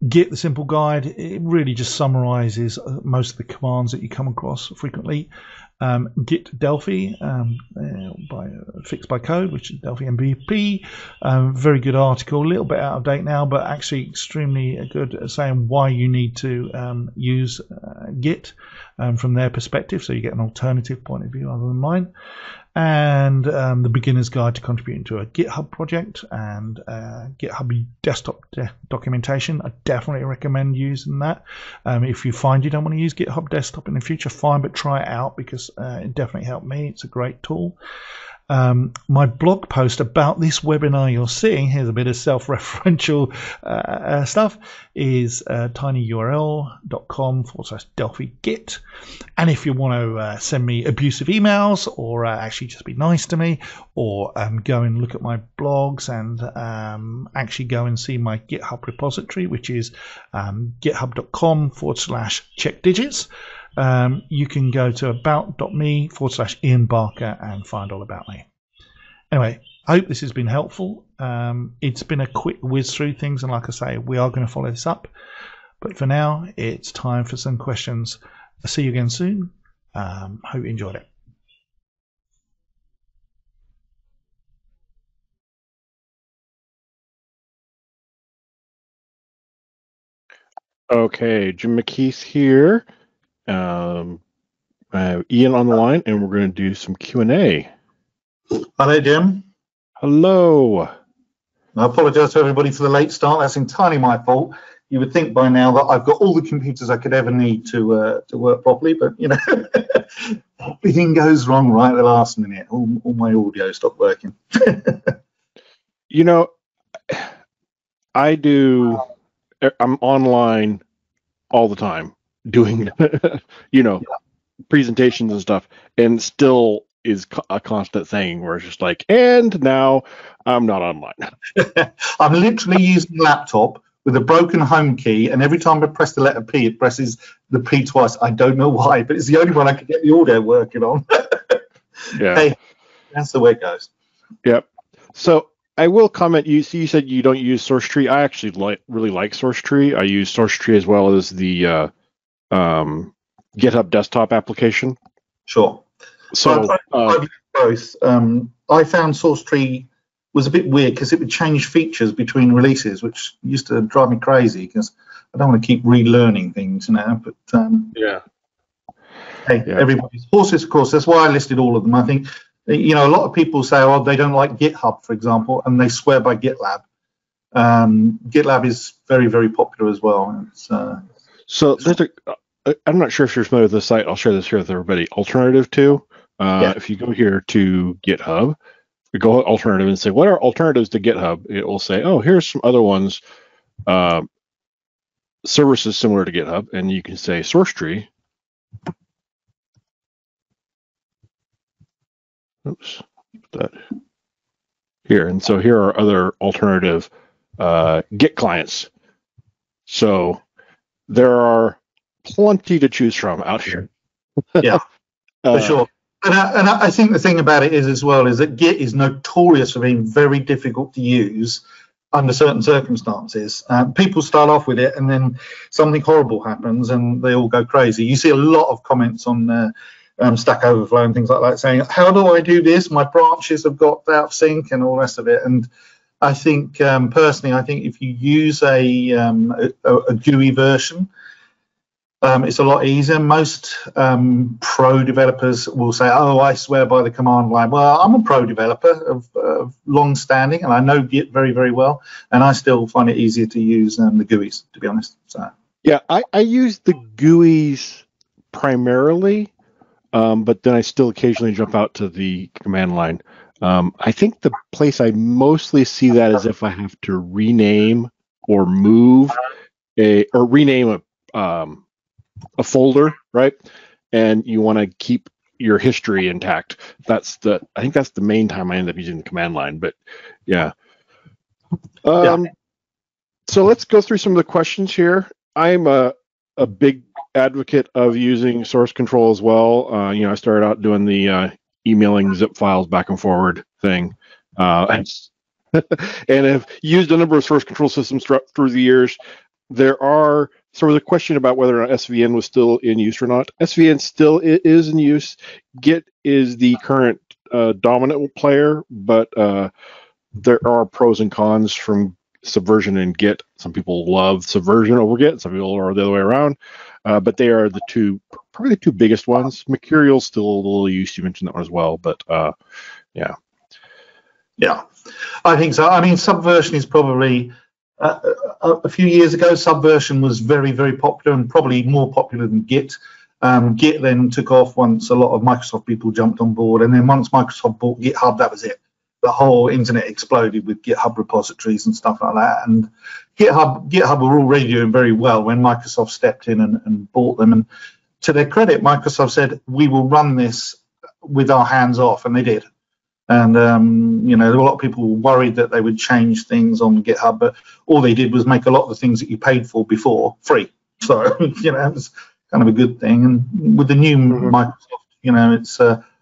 Git, the simple guide, it really just summarizes most of the commands that you come across frequently. Git Delphi, fixed by code, which is Delphi MVP. Very good article, a little bit out of date now, but actually extremely good at saying why you need to use Git from their perspective, so you get an alternative point of view other than mine. And the beginner's guide to contributing to a GitHub project, and GitHub desktop documentation. I definitely recommend using that. If you find you don't want to use GitHub desktop in the future, fine, but try it out, because it definitely helped me. It's a great tool. My blog post about this webinar you're seeing, here's a bit of self-referential stuff, is tinyurl.com/Delphi Git. And if you want to send me abusive emails, or actually just be nice to me, or go and look at my blogs, and actually go and see my GitHub repository, which is github.com/checkdigits. You can go to about.me/Ian Barker and find all about me. Anyway, I hope this has been helpful. It's been a quick whiz through things, and like I say, we are going to follow this up. But for now, it's time for some questions. I'll see you again soon. Hope you enjoyed it. Okay, Jim McKeith here. I have Ian on the line, and we're going to do some Q&A. Hello, Jim. Hello. I apologise to everybody for the late start. That's entirely my fault. You would think by now that I've got all the computers I could ever need to work properly, but you know, everything goes wrong right at the last minute. All my audio stopped working. You know, I'm online all the time doing, presentations and stuff, and still is a constant thing where it's just like, and now I'm not online. I'm literally using a laptop with a broken home key, and every time I press the letter P, it presses the P twice. I don't know why, but it's the only one I can get the audio working on. Yeah. Hey, that's the way it goes. Yep. So I will comment. You said you don't use SourceTree. I actually really like SourceTree. I use SourceTree as well as the GitHub desktop application. Sure. So I've both. I found SourceTree was a bit weird because it would change features between releases, which used to drive me crazy because I don't want to keep relearning things now. But hey, everybody's horses, of course. That's why I listed all of them. I think, a lot of people say, oh, they don't like GitHub, for example, and they swear by GitLab. GitLab is very, very popular as well. So there's I'm not sure if you're familiar with the site. I'll share this here with everybody. Alternative to, if you go here to GitHub, you go alternative and say, what are alternatives to GitHub? It will say, oh, here's some other ones, services similar to GitHub, and you can say SourceTree. Oops, put that here. And so here are other alternative Git clients. So there are plenty to choose from out here. Yeah, for sure. And I think the thing about it is as well is that Git is notorious for being very difficult to use under certain circumstances. People start off with it and then something horrible happens and they all go crazy. You see a lot of comments on Stack Overflow and things like that saying, how do I do this? My branches have got out of sync and all the rest of it. And I think, personally, if you use a GUI version, it's a lot easier. Most pro developers will say, oh, I swear by the command line. Well, I'm a pro developer of long standing, and I know Git very, very well, and I still find it easier to use the GUIs, to be honest. So yeah, I use the GUIs primarily, but then I still occasionally jump out to the command line. I think the place I mostly see that is if I have to rename or move rename a folder, right? And you want to keep your history intact. I think that's the main time I end up using the command line. But yeah. So let's go through some of the questions here. I'm a big advocate of using source control as well. I started out doing the emailing zip files back and forward thing. And have used a number of source control systems through the years. So the question about whether or not SVN was still in use or not. SVN still is in use. Git is the current dominant player, but there are pros and cons from Subversion and Git. Some people love Subversion over Git. Some people are the other way around. But they are probably the two biggest ones. Mercurial's still a little used. You mentioned that one as well, but yeah. Yeah, I think so. I mean, Subversion is probably a few years ago. Subversion was very, very popular and probably more popular than Git. Git then took off once a lot of Microsoft people jumped on board, and then once Microsoft bought GitHub, that was it. The whole internet exploded with GitHub repositories and stuff like that. And GitHub were already doing very well when Microsoft stepped in and bought them. And to their credit, Microsoft said, we will run this with our hands off, and they did. And, there were a lot of people worried that they would change things on GitHub, but all they did was make a lot of the things that you paid for before free. So, it was kind of a good thing. And with the new Microsoft, it's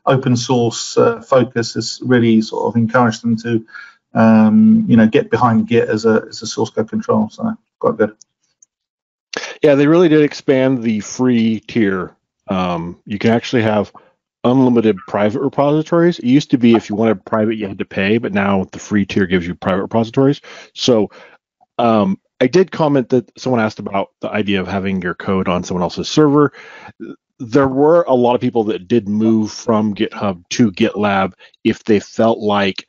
open source focus has really sort of encouraged them to, get behind Git as a source code control. So quite good. Yeah, they really did expand the free tier. You can actually have unlimited private repositories. It used to be if you wanted private, you had to pay, but now the free tier gives you private repositories. So I did comment that someone asked about the idea of having your code on someone else's server. There were a lot of people that did move from GitHub to GitLab if they felt like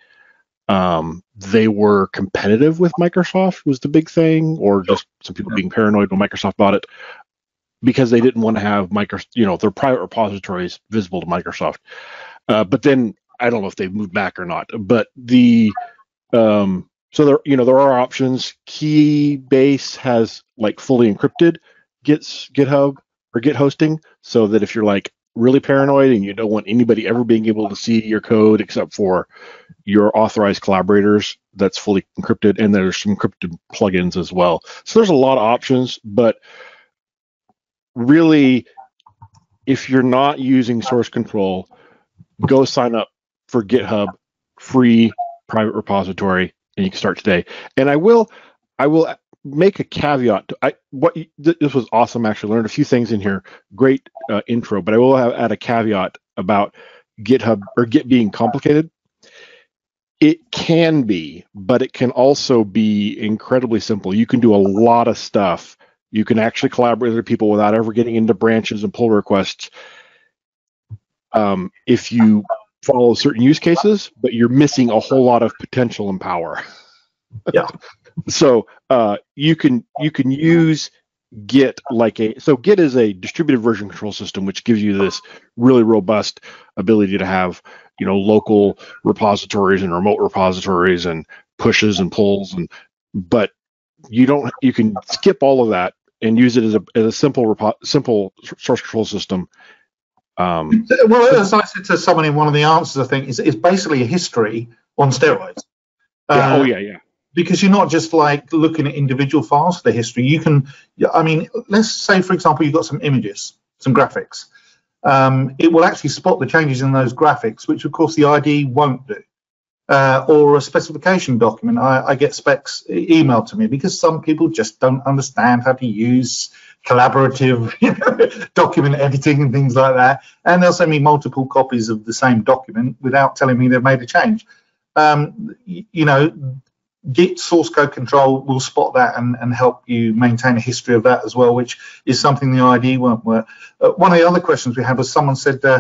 they were competitive with Microsoft was the big thing, or just some people being paranoid when Microsoft bought it, because they didn't want to have their private repositories visible to Microsoft. But then I don't know if they've moved back or not. But so there are options. Keybase has like fully encrypted GitHub or Git hosting, so that if you're like really paranoid and you don't want anybody ever being able to see your code except for your authorized collaborators, that's fully encrypted. And there's some encrypted plugins as well. So there's a lot of options, but really, if you're not using source control, go sign up for GitHub free private repository, and you can start today. And I will make a caveat. This was awesome. Actually, learned a few things in here. Great intro, but I will add a caveat about GitHub or Git being complicated. It can be, but it can also be incredibly simple. You can do a lot of stuff. You can actually collaborate with other people without ever getting into branches and pull requests. If you follow certain use cases, but you're missing a whole lot of potential and power. Yeah. So you can use Git Git is a distributed version control system, which gives you this really robust ability to have, local repositories and remote repositories and pushes and pulls, but you can skip all of that and use it as a simple source control system. Well, as I said to someone in one of the answers, I think it's basically a history on steroids. Yeah. Because you're not just like looking at individual files for the history. You can, let's say, for example, you've got some images, some graphics. It will actually spot the changes in those graphics, which of course the IDE won't do. Or a specification document. I get specs emailed to me because some people just don't understand how to use collaborative document editing and things like that. And they'll send me multiple copies of the same document without telling me they've made a change. Git source code control will spot that and help you maintain a history of that as well, which is something the IDE won't work. One of the other questions we had was someone said, I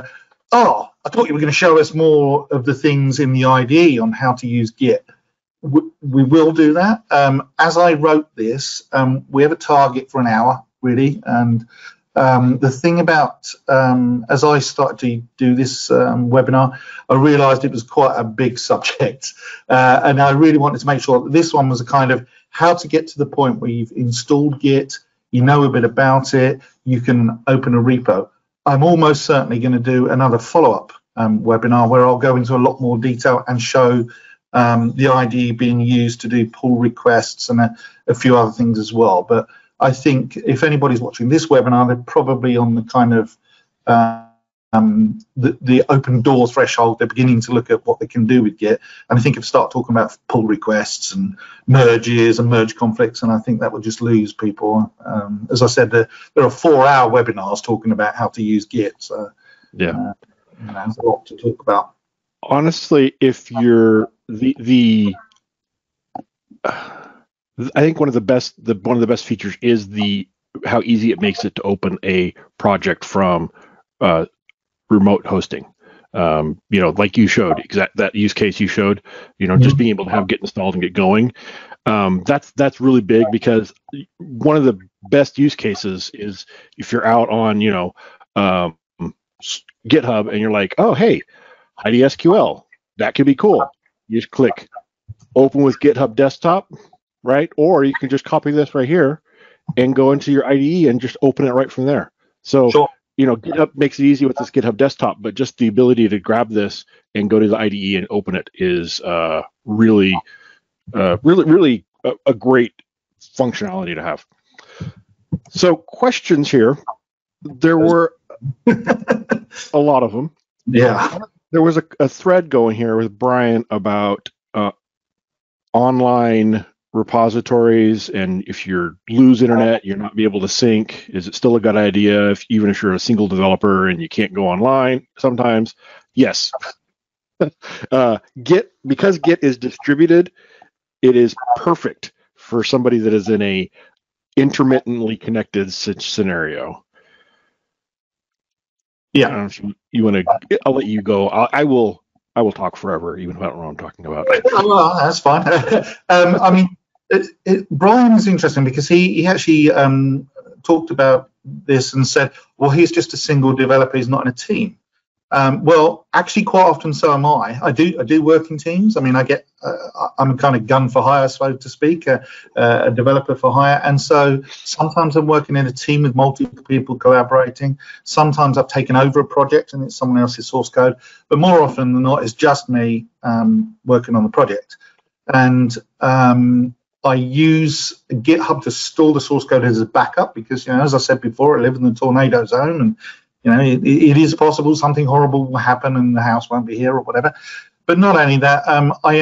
thought you were going to show us more of the things in the IDE on how to use Git. We will do that. As I wrote this, we have a target for an hour, really. And the thing about, as I started to do this webinar, I realized it was quite a big subject. And I really wanted to make sure that this one was a kind of how to get to the point where you've installed Git, you know a bit about it, you can open a repo. I'm almost certainly going to do another follow-up webinar where I'll go into a lot more detail and show the IDE being used to do pull requests and a few other things as well. But I think if anybody's watching this webinar, they're probably on the kind of the open door threshold. They're beginning to look at what they can do with Git. And I think if you start talking about pull requests and merges and merge conflicts, and I think that would just lose people. As I said, there are 4-hour webinars talking about how to use Git. So yeah, there's a lot to talk about. Honestly, if you're I think one of the best features is how easy it makes it to open a project from remote hosting. Like you showed, that use case you showed, just being able to have Git installed and get going. That's really big, because one of the best use cases is if you're out on GitHub and you're like, oh hey, IDSQL, that could be cool. You just click open with GitHub desktop, right? Or you can just copy this right here and go into your IDE and just open it right from there. So, sure. GitHub makes it easy with this GitHub desktop, but just the ability to grab this and go to the IDE and open it is really a great functionality to have. So questions here. There were a lot of them. Yeah. There was a thread going here with Brian about online repositories, and if you lose internet, you're not be able to sync. Is it still a good idea even if you're a single developer and you can't go online sometimes? Yes. Git, because Git is distributed, it is perfect for somebody that is in a intermittently connected scenario. Yeah. I don't know if you want to. I'll let you go. I will talk forever, even if I don't know what I'm talking about. Well, that's fine. I mean, Brian is interesting because he actually talked about this and said, well, he's just a single developer. He's not in a team. Well, actually, quite often so am I. I do work in teams. I mean, I'm a kind of gun for hire, so to speak, a developer for hire. And so sometimes I'm working in a team with multiple people collaborating. Sometimes I've taken over a project and it's someone else's source code. But more often than not, it's just me working on the project. And I use GitHub to store the source code as a backup because, as I said before, I live in the tornado zone and it is possible something horrible will happen and the house won't be here or whatever. But not only that, I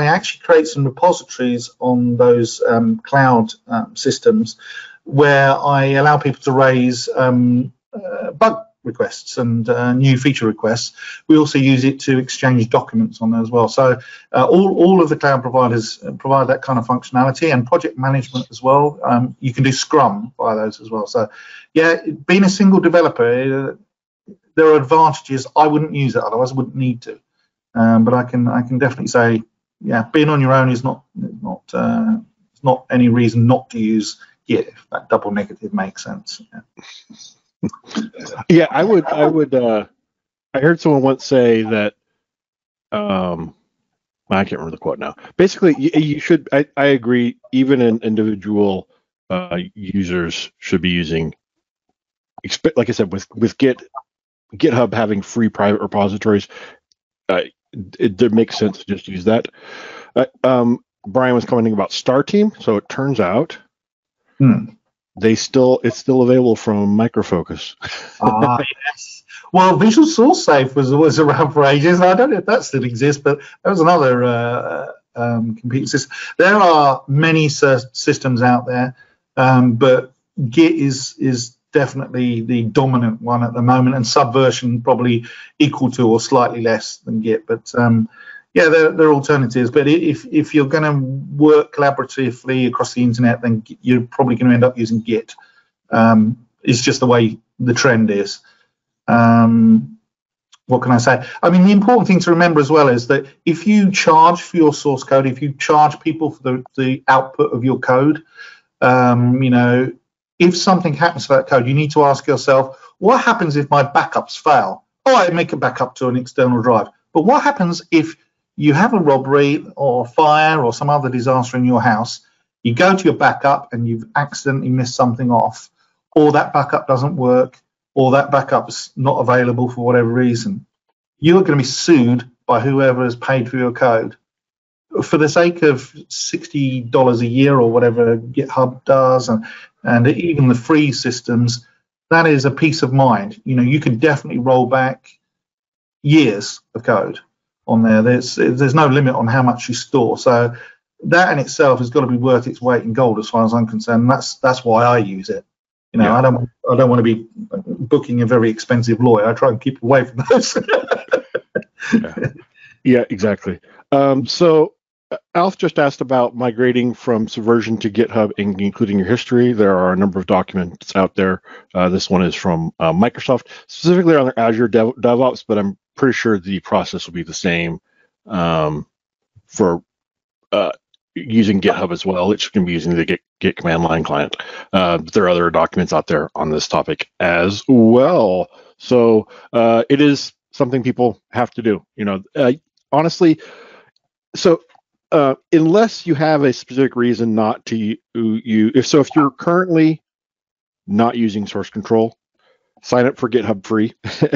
actually create some repositories on those cloud systems where I allow people to raise bug requests and new feature requests. We also use it to exchange documents on there as well. So all of the cloud providers provide that kind of functionality, and project management as well. You can do Scrum via those as well. So yeah, being a single developer, there are advantages. I wouldn't use it otherwise. I wouldn't need to. But I can definitely say, yeah, being on your own is not any reason not to use Git, if that double negative makes sense. Yeah, I would. I heard someone once say that. I can't remember the quote now. Basically, you should. I agree. Even individual users should be using. Like I said, with GitHub having free private repositories, it makes sense to just use that. Brian was commenting about Star Team, so it turns out it's still available from Micro Focus. Yes. Well, Visual Source Safe was around for ages. I don't know if that still exists, but that was another competing system. There are many systems out there, but Git is definitely the dominant one at the moment, and Subversion probably equal to or slightly less than Git. But yeah, there are alternatives. But if you're going to work collaboratively across the internet, then you're probably going to end up using Git. It's just the way the trend is. What can I say? I mean, the important thing to remember as well is that if you charge for your source code, if you charge people for the output of your code, you know, if something happens to that code, you need to ask yourself, what happens if my backups fail? Oh, I make a backup to an external drive. But what happens if you have a robbery or fire or some other disaster in your house? You go to your backup and you've accidentally missed something off, or that backup doesn't work, or that backup's not available for whatever reason. You are going to be sued by whoever has paid for your code. For the sake of $60 a year or whatever GitHub does, and even the free systems, that is a peace of mind. You know, you can definitely roll back years of code on there. There's no limit on how much you store. So that in itself has got to be worth its weight in gold, as far as I'm concerned. That's why I use it. You know, yeah. I don't want to be booking a very expensive lawyer. I try and keep away from those. Yeah, exactly. So Alf just asked about migrating from Subversion to GitHub, including your history. There are a number of documents out there. This one is from Microsoft, specifically on their Azure DevOps, but I'm pretty sure the process will be the same for using GitHub as well. It's going to be using the Git command line client. But there are other documents out there on this topic as well. So it is something people have to do. You know, honestly, so unless you have a specific reason not to if you're currently not using source control, sign up for GitHub free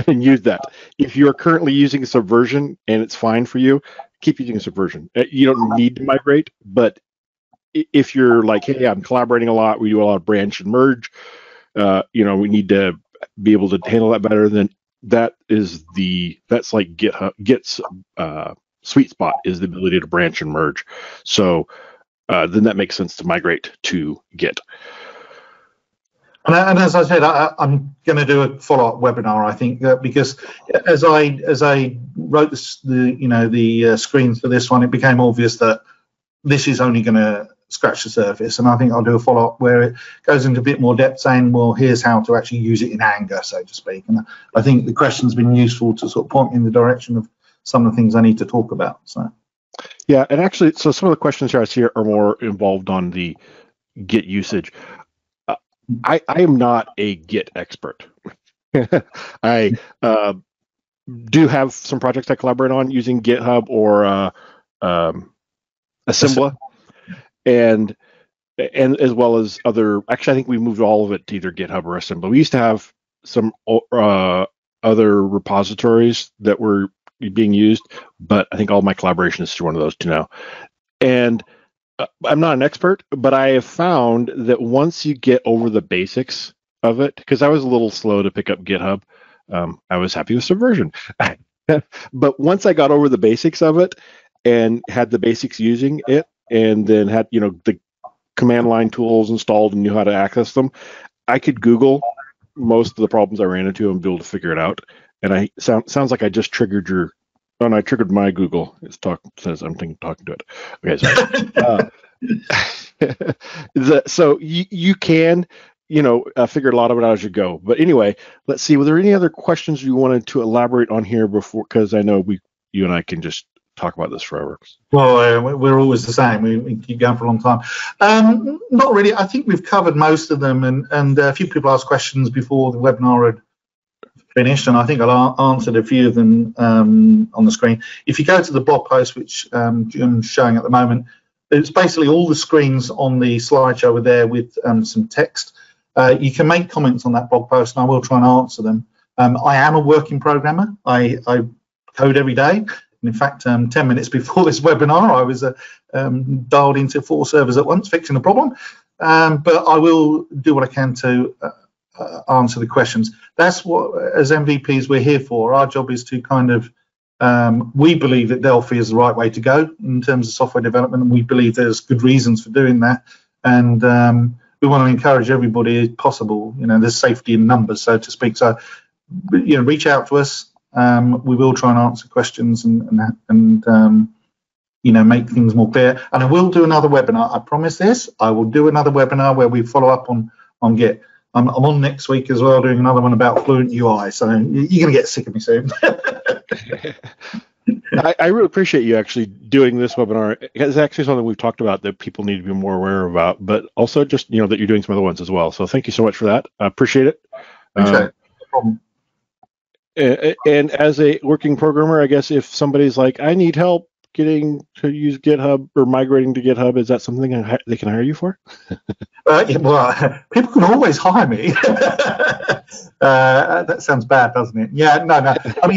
and use that. If you're currently using Subversion and it's fine for you, keep using Subversion. You don't need to migrate, but if you're like, hey, I'm collaborating a lot, we do a lot of branch and merge, you know, we need to be able to handle that better, then that's like Git's sweet spot, is the ability to branch and merge. So then that makes sense to migrate to Git. And as I said, I'm going to do a follow-up webinar, I think, because as I wrote the screens for this one, it became obvious that this is only going to scratch the surface. And I think I'll do a follow-up where it goes into a bit more depth, saying, well, here's how to actually use it in anger, so to speak. And I think the question's been useful to sort of point me in the direction of some of the things I need to talk about. So, yeah, and actually, so some of the questions here I see are more involved on the Git usage. I am not a Git expert. I do have some projects I collaborate on using GitHub or Assembla, and as well as other. Actually, I think we moved all of it to either GitHub or Assembla. We used to have some other repositories that were being used, but I think all my collaboration is through one of those two now. And I'm not an expert, but I have found that once you get over the basics of it, because I was a little slow to pick up GitHub, I was happy with Subversion. But once I got over the basics of it and had the basics using it, and then had the command line tools installed and knew how to access them, I could Google most of the problems I ran into, I'm able to figure it out. And sounds like I just triggered your. Oh, no, I triggered my Google. Says I'm talking to it. Okay, sorry. So you can, figure a lot of it out as you go. But anyway, let's see. Were there any other questions you wanted to elaborate on here before? Because I know you and I can just talk about this forever. Well, we're always the same. We keep going for a long time. Not really. I think we've covered most of them, and a few people asked questions before the webinar had finished, and I think I'll answered a few of them on the screen. If you go to the blog post, which I'm showing at the moment, it's basically all the screens on the slideshow are there with some text. You can make comments on that blog post, and I will try and answer them. I am a working programmer. I code every day. In fact, 10 minutes before this webinar, I was dialed into 4 servers at once, fixing a problem. But I will do what I can to answer the questions. That's what, as MVPs, we're here for. Our job is to kind of, we believe that Delphi is the right way to go in terms of software development, and we believe there's good reasons for doing that. And we want to encourage everybody as possible. There's safety in numbers, so to speak. So, reach out to us. We will try and answer questions and make things more clear. And I will do another webinar. I promise this. I will do another webinar where we follow up on Git. I'm on next week as well, doing another one about Fluent UI. So you're going to get sick of me soon. I really appreciate you actually doing this webinar. It's actually something we've talked about that people need to be more aware about, but also just, that you're doing some other ones as well. So thank you so much for that. I appreciate it. No problem. And as a working programmer, I guess if somebody's like, I need help getting to use GitHub or migrating to GitHub, is that something they can hire you for? Well, people can always hire me. That sounds bad, doesn't it? Yeah, no. I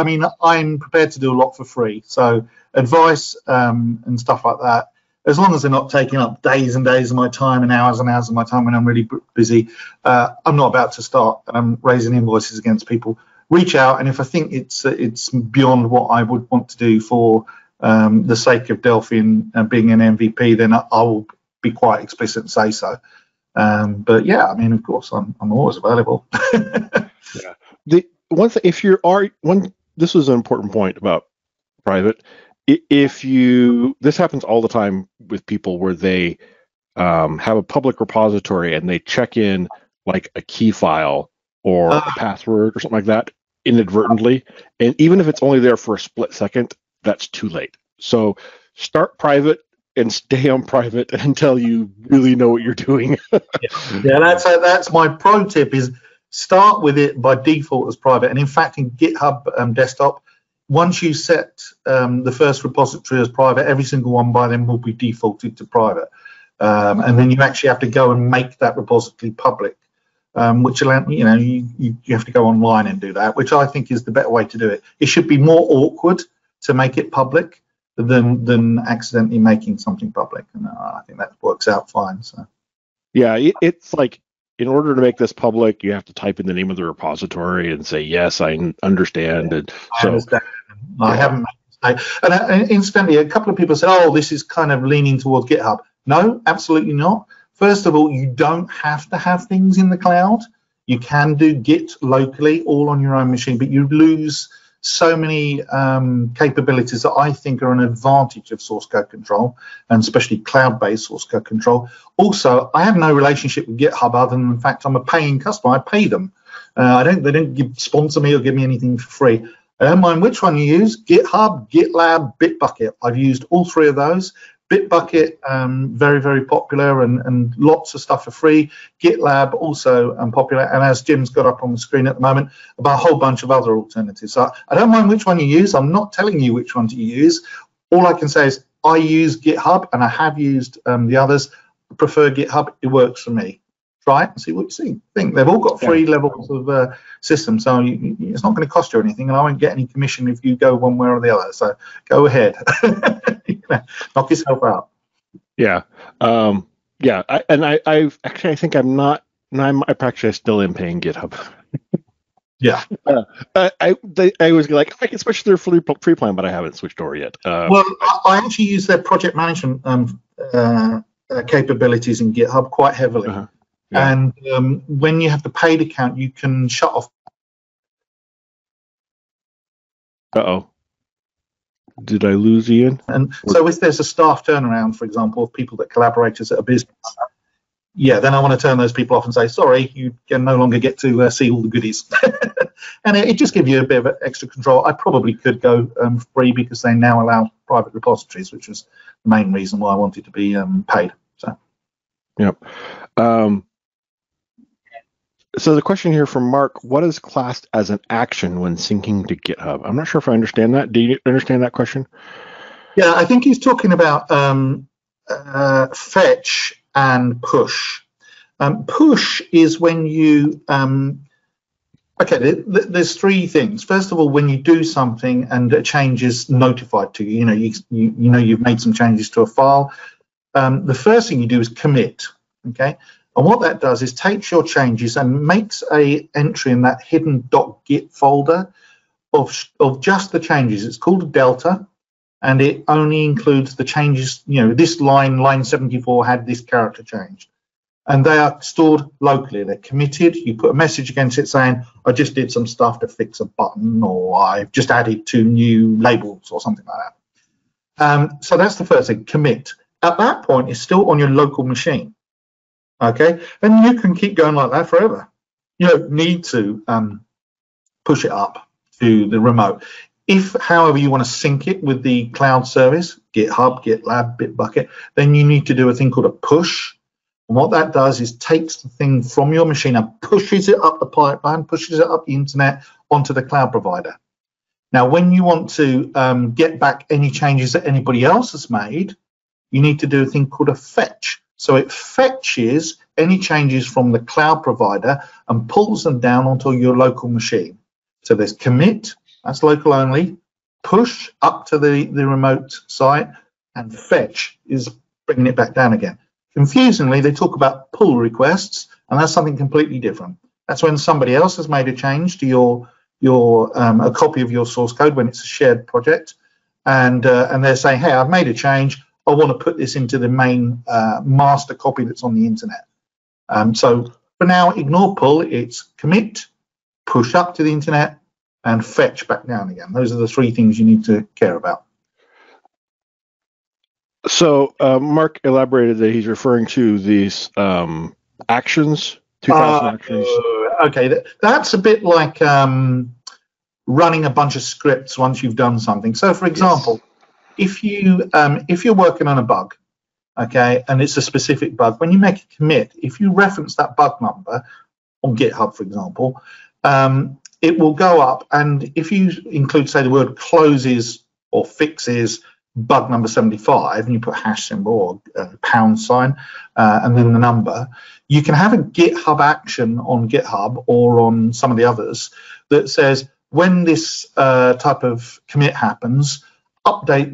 mean, I'm prepared to do a lot for free. So advice and stuff like that, as long as they're not taking up days and days of my time and hours of my time when I'm really busy, I'm not about to start raising invoices against people. Reach out, and if I think it's beyond what I would want to do for the sake of Delphi and being an MVP, then I will be quite explicit and say so. But yeah, I mean, of course, I'm always available. Yeah. The one thing, this is an important point about private. This happens all the time with people where they have a public repository and they check in like a key file or a password or something like that inadvertently, and even if it's only there for a split second, that's too late. So start private and stay on private until you really know what you're doing. Yeah, that's my pro tip, is start with it by default as private. And in fact, in GitHub desktop, once you set the first repository as private, every single one by them will be defaulted to private. And then you actually have to go and make that repository public, which you have to go online and do that, which I think is the better way to do it. It should be more awkward to make it public than accidentally making something public, and I think that works out fine. So yeah, it's like, in order to make this public, you have to type in the name of the repository and say, yes, I understand. And so, I understand. I haven't made a mistake. And incidentally, a couple of people said, oh, this is kind of leaning towards GitHub. No, absolutely not. First of all, you don't have to have things in the cloud. You can do Git locally, all on your own machine, but you lose so many capabilities that I think are an advantage of source code control, and especially cloud-based source code control. Also, I have no relationship with GitHub other than the fact I'm a paying customer. I pay them. They don't sponsor me or give me anything for free. I don't mind which one you use: GitHub, GitLab, Bitbucket. I've used all 3 of those. Bitbucket, very, very popular, and lots of stuff for free. GitLab, also popular, and as Jim's got up on the screen at the moment, about a whole bunch of other alternatives. So I don't mind which one you use. I'm not telling you which one to use. All I can say is I use GitHub, and I have used the others. I prefer GitHub. It works for me. Try it and see what you think. They've all got 3 levels of system, so it's not going to cost you anything, and I won't get any commission if you go one way or the other. So go ahead. Knock yourself out. Yeah. I think I'm not. I'm actually still am paying GitHub. Yeah. I was like, I can switch to their free plan, but I haven't switched over yet. Well, I actually use their project management capabilities in GitHub quite heavily. Yeah. And when you have the paid account, you can shut off. Uh-oh. Did I lose Ian? And so if there's a staff turnaround, for example, of people that collaborators at a business, yeah, then I want to turn those people off and say, sorry, you can no longer get to see all the goodies. And it just gives you a bit of extra control. I probably could go free because they now allow private repositories, which was the main reason why I wanted to be paid. So, yep. So the question here from Mark, what is classed as an action when syncing to GitHub? I'm not sure if I understand that. Do you understand that question? Yeah, I think he's talking about fetch and push. Push is when you, there's three things. First of all, when you do something and a change is notified to you, you know you've made some changes to a file. The first thing you do is commit, okay? And what that does is takes your changes and makes a entry in that hidden .git folder of just the changes. It's called a delta, and it only includes the changes. This line 74 had this character changed, and they are stored locally. They're committed. You put a message against it saying, I just did some stuff to fix a button, or I've just added 2 new labels or something like that. So that's the first thing, commit. At that point, it's still on your local machine. Okay, and you can keep going like that forever. You don't need to push it up to the remote. If, however, you want to sync it with the cloud service, GitHub, GitLab, Bitbucket, then you need to do a thing called a push. And what that does is takes the thing from your machine and pushes it up the pipeline, pushes it up the internet onto the cloud provider. Now, when you want to get back any changes that anybody else has made, you need to do a thing called a fetch. So it fetches any changes from the cloud provider and pulls them down onto your local machine. So there's commit, that's local only, push up to the remote site, and fetch is bringing it back down again. Confusingly, they talk about pull requests, and that's something completely different. That's when somebody else has made a change to a copy of your source code when it's a shared project, and they're saying, hey, I've made a change. I want to put this into the main master copy that's on the internet. So for now, ignore pull. It's commit, push up to the internet, and fetch back down again. Those are the three things you need to care about. So Mark elaborated that he's referring to these actions, 2,000 actions. Okay, that's a bit like running a bunch of scripts once you've done something. So, for example, if you're working on a bug, okay, and it's a specific bug, when you make a commit, if you reference that bug number on GitHub, for example, it will go up, and if you include, say, the word closes or fixes bug number 75, and you put hash symbol or pound sign and then the number, you can have a GitHub action on GitHub or on some of the others that says when this type of commit happens, update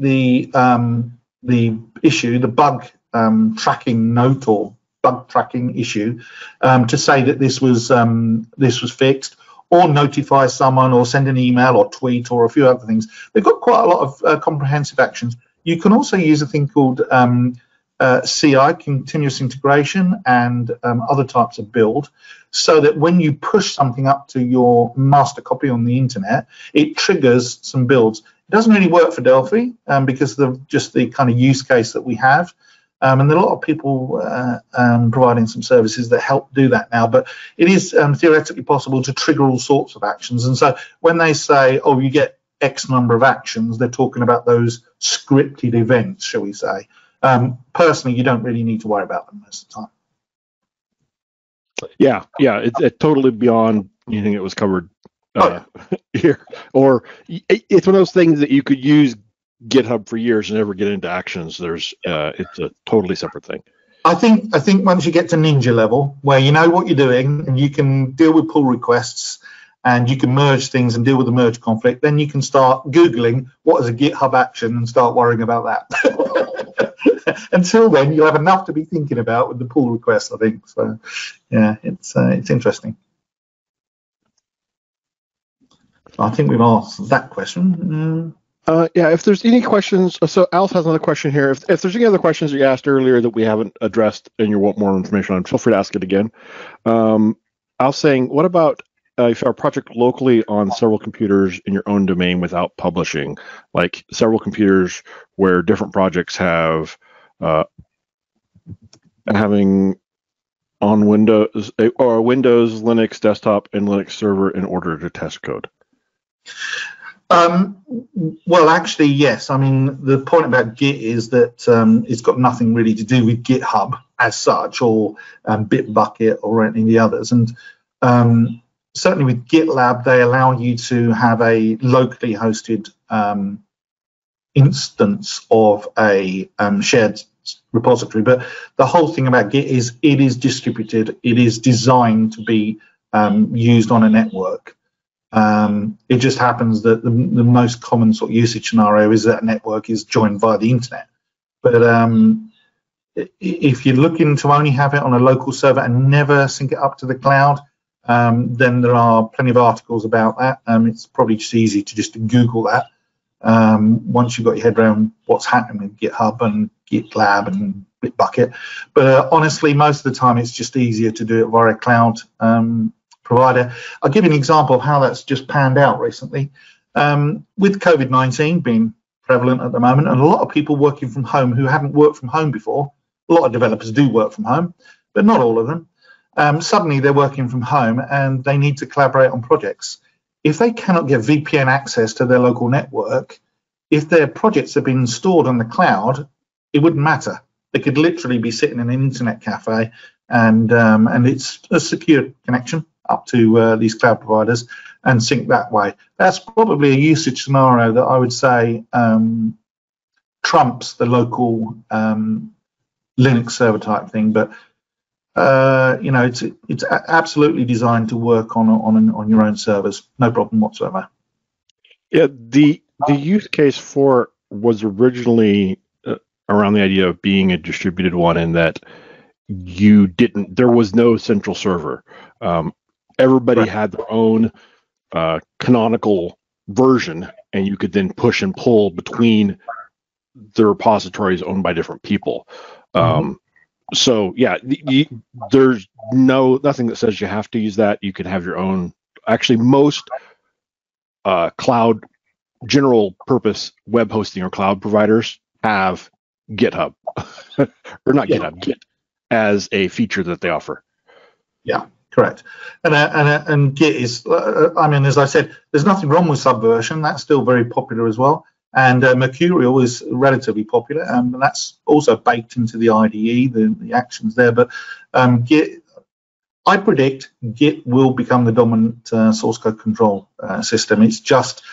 the issue, the bug tracking note or bug tracking issue, to say that this was fixed, or notify someone, or send an email, or tweet, or a few other things. They've got quite a lot of comprehensive actions. You can also use a thing called CI, continuous integration, and other types of build, so that when you push something up to your master copy on the internet, it triggers some builds. It doesn't really work for Delphi because of just the kind of use case that we have. And there are a lot of people providing some services that help do that now, but it is theoretically possible to trigger all sorts of actions. And so when they say, oh, you get X number of actions, they're talking about those scripted events, shall we say. Personally, you don't really need to worry about them most of the time. Yeah, it's totally beyond anything that was covered here. Or it's one of those things that you could use GitHub for years and never get into actions. It's a totally separate thing. I think once you get to ninja level, where you know what you're doing and you can deal with pull requests and you can merge things and deal with the merge conflict, then you can start Googling what is a GitHub action and start worrying about that. Until then, you'll have enough to be thinking about with the pull request, I think. So, yeah, it's interesting. I think we've asked that question. Yeah, if there's any questions, so Alice has another question here. If there's any other questions you asked earlier that we haven't addressed and you want more information on, feel free to ask it again. I was saying, what about if our project locally on several computers in your own domain without publishing, like several computers where different projects have having on Windows or Windows, Linux desktop, and Linux server in order to test code? Well, actually, yes. I mean, the point about Git is that it's got nothing really to do with GitHub as such, or Bitbucket, or any of the others. And certainly with GitLab, they allow you to have a locally hosted instance of a shared repository. But the whole thing about Git is it is distributed. It is designed to be used on a network. It just happens that the most common sort of usage scenario is that a network is joined via the internet. But if you're looking to only have it on a local server and never sync it up to the cloud, then there are plenty of articles about that. It's probably just easy to just Google that once you've got your head around what's happening with GitHub and GitLab and Bitbucket. But honestly, most of the time it's just easier to do it via a cloud provider. I'll give you an example of how that's just panned out recently. With COVID-19 being prevalent at the moment, and a lot of people working from home who haven't worked from home before, a lot of developers do work from home, but not all of them. Suddenly they're working from home and they need to collaborate on projects. If they cannot get VPN access to their local network, if their projects have been stored on the cloud, it wouldn't matter. They could literally be sitting in an internet cafe and it's a secure connection up to these cloud providers and sync that way. That's probably a usage scenario that I would say trumps the local Linux server type thing, but you know, it's absolutely designed to work on your own servers, no problem whatsoever. Yeah, the use case for was originally around the idea of being a distributed one, in that there was no central server. Everybody had their own canonical version, and you could then push and pull between the repositories owned by different people. So yeah, there's nothing that says you have to use that. You can have your own. Actually, most cloud general purpose web hosting or cloud providers have GitHub, or not GitHub, Git as a feature that they offer. Yeah, correct. And Git is, I mean, as I said, there's nothing wrong with Subversion. That's still very popular as well. And Mercurial is relatively popular, and that's also baked into the IDE, the actions there. But Git, I predict Git will become the dominant source code control system. It's just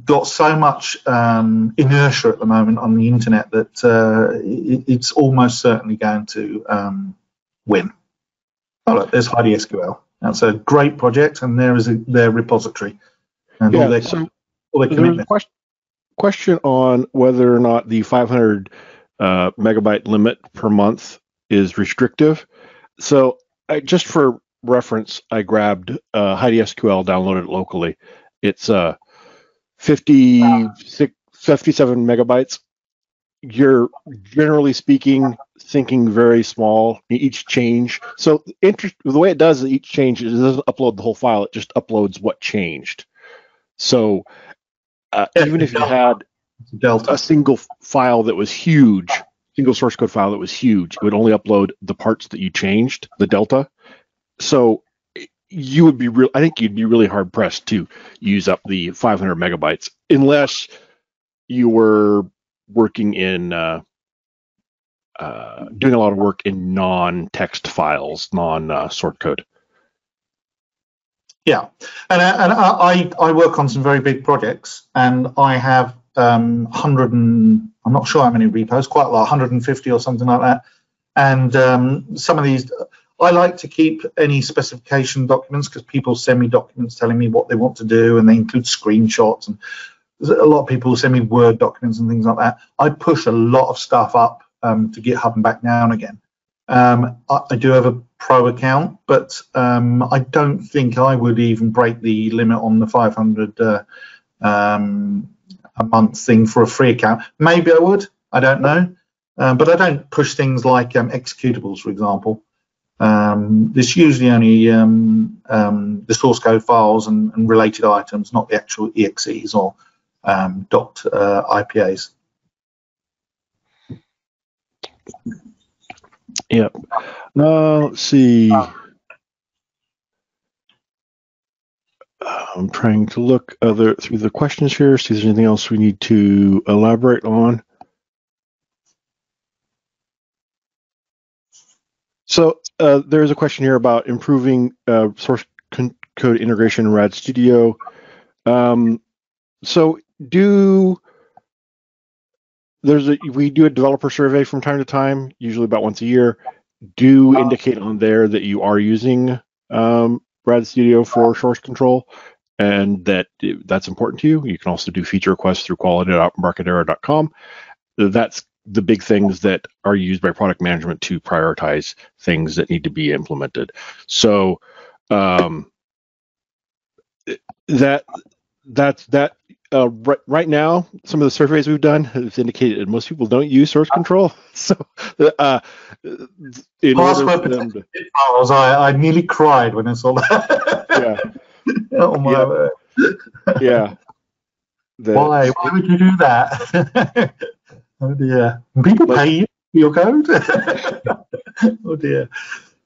got so much inertia at the moment on the internet that it's almost certainly going to win. Oh, look, there's Heidi SQL. That's a great project, and there is their repository and all their commitment. Question on whether or not the 500 megabyte limit per month is restrictive. So just for reference, I grabbed Heidi SQL, downloaded it locally. It's 57 megabytes. You're generally speaking thinking very small each change. So the way it does each change, it doesn't upload the whole file. It just uploads what changed. So even if you had a single file that was huge, single source code file that was huge, it would only upload the parts that you changed, the delta. So you would be I think you'd be really hard pressed to use up the 500 megabytes unless you were working in doing a lot of work in non-text files, non-source code. Yeah, and I work on some very big projects, and I have 100 and I'm not sure how many repos, quite a lot, 150 or something like that. And some of these, I like to keep any specification documents because people send me documents telling me what they want to do, and they include screenshots. And a lot of people send me Word documents and things like that. I push a lot of stuff up to GitHub and back down again. I do have a pro account, but I don't think I would even break the limit on the 500 month thing for a free account. Maybe I would. I don't know. But I don't push things like executables, for example. There's usually only the source code files and related items, not the actual exes or .ipas. Yep. Let's see. I'm trying to look through the questions here, see if there's anything else we need to elaborate on. So there's a question here about improving source code integration in RAD Studio. So we do a developer survey from time to time, usually about once a year. Do indicate on there that you are using RAD Studio for source control, and that's important to you. You can also do feature requests through quality.embarcadero.com. That's the big things that are used by product management to prioritize things that need to be implemented. So right now, some of the surveys we've done have indicated that most people don't use source control. So in order for them to, I nearly cried when I saw that. Yeah. Oh my. Yeah. Why would you do that? Oh dear. And people pay you for your code? Oh dear.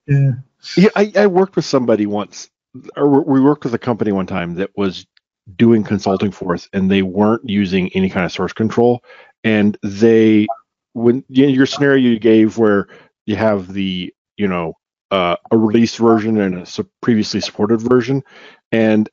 Yeah. Yeah, I worked with somebody once, or we worked with a company one time that was doing consulting for us, and they weren't using any kind of source control. And when your scenario you gave where you have the, a released version and a previously supported version, and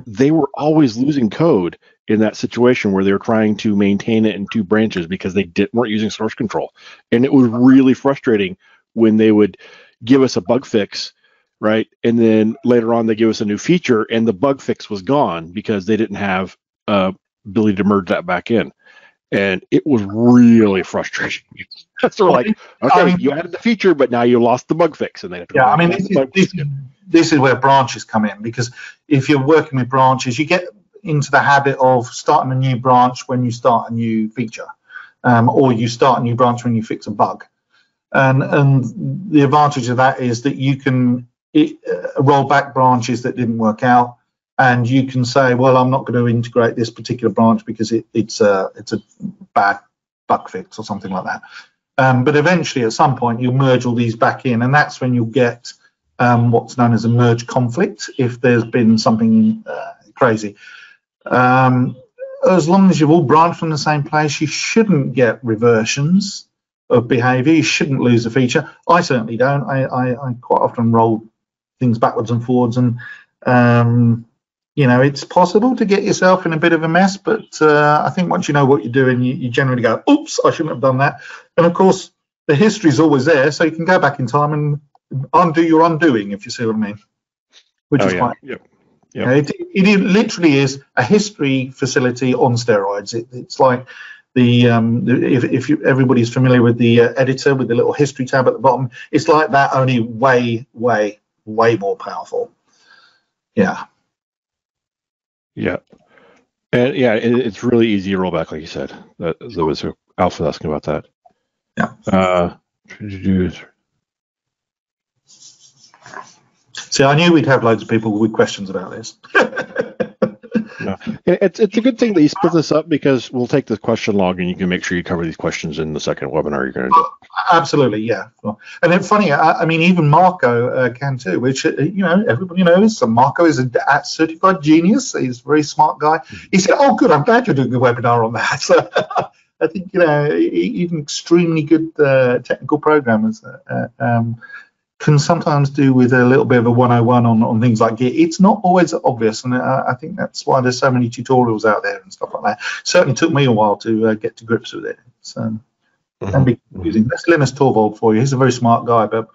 they were always losing code in that situation where they were trying to maintain it in two branches because they weren't using source control. And it was really frustrating when they would give us a bug fix, right? And then later on they give us a new feature and the bug fix was gone because they didn't have ability to merge that back in. And it was really frustrating. So like, okay, you added the feature, but now you lost the bug fix. And they had to this is where branches come in, because if you're working with branches, you get into the habit of starting a new branch when you start a new feature, or you start a new branch when you fix a bug. And the advantage of that is that you can roll back branches that didn't work out, and you can say, well, I'm not going to integrate this particular branch because it's a bad bug fix or something like that. But eventually, at some point, you'll merge all these back in, and that's when you'll get what's known as a merge conflict if there's been something crazy. As long as you've all branched from the same place, you shouldn't get reversions of behavior. You shouldn't lose a feature. I certainly don't. I quite often roll things backwards and forwards, and it's possible to get yourself in a bit of a mess, but I think once you know what you're doing, you generally go, oops, I shouldn't have done that. And of course, the history is always there, so you can go back in time and undo your undoing, if you see what I mean. Which is quite. Yep. Yep. It literally is a history facility on steroids. It's like if everybody's familiar with the editor with the little history tab at the bottom, it's like that, only way more powerful. Yeah. Yeah. And yeah, it's really easy to roll back, like you said. There was Alpha asking about that. Yeah. See, I knew we'd have loads of people with questions about this. No. It's a good thing that you split this up, because we'll take the question log and you can make sure you cover these questions in the second webinar you're going to do. Absolutely, yeah. And it's funny, I mean, even Marco can too, which, everybody knows. So Marco is a certified genius. He's a very smart guy. He said, oh, good, I'm glad you're doing a webinar on that. So I think, even extremely good technical programmers can sometimes do with a little bit of a 101 on things like Git. It's not always obvious, and I think that's why there's so many tutorials out there and stuff like that. Certainly took me a while to get to grips with it. So can be confusing. That's Linus Torvald for you. He's a very smart guy, but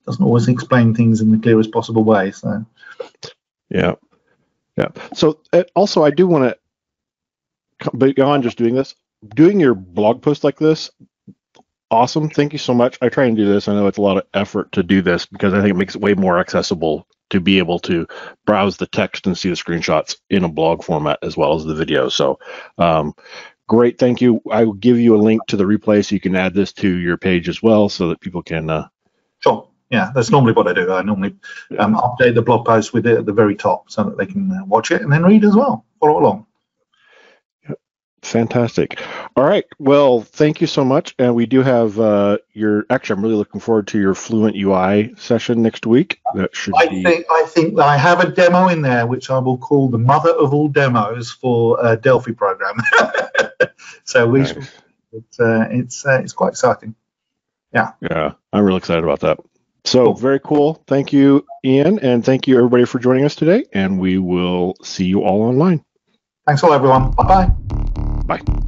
doesn't always explain things in the clearest possible way. So yeah. So also, I do want to, beyond just doing your blog post like this. Awesome. Thank you so much. I try and do this. I know it's a lot of effort to do this because I think it makes it way more accessible to be able to browse the text and see the screenshots in a blog format as well as the video. So great, thank you. I will give you a link to the replay so you can add this to your page as well so that people can... Sure. Yeah, that's normally what I do. I normally update the blog post with it at the very top so that they can watch it and then read as well, follow along. Fantastic. All right. Well, thank you so much. And we do have actually, I'm really looking forward to your Fluent UI session next week. That should I think I have a demo in there, which I will call the mother of all demos for a Delphi program. So it's quite exciting. Yeah. Yeah, I'm really excited about that. So Cool. Very cool. Thank you, Ian. And thank you, everybody, for joining us today. And we will see you all online. Thanks a lot, everyone. Bye-bye. Bye.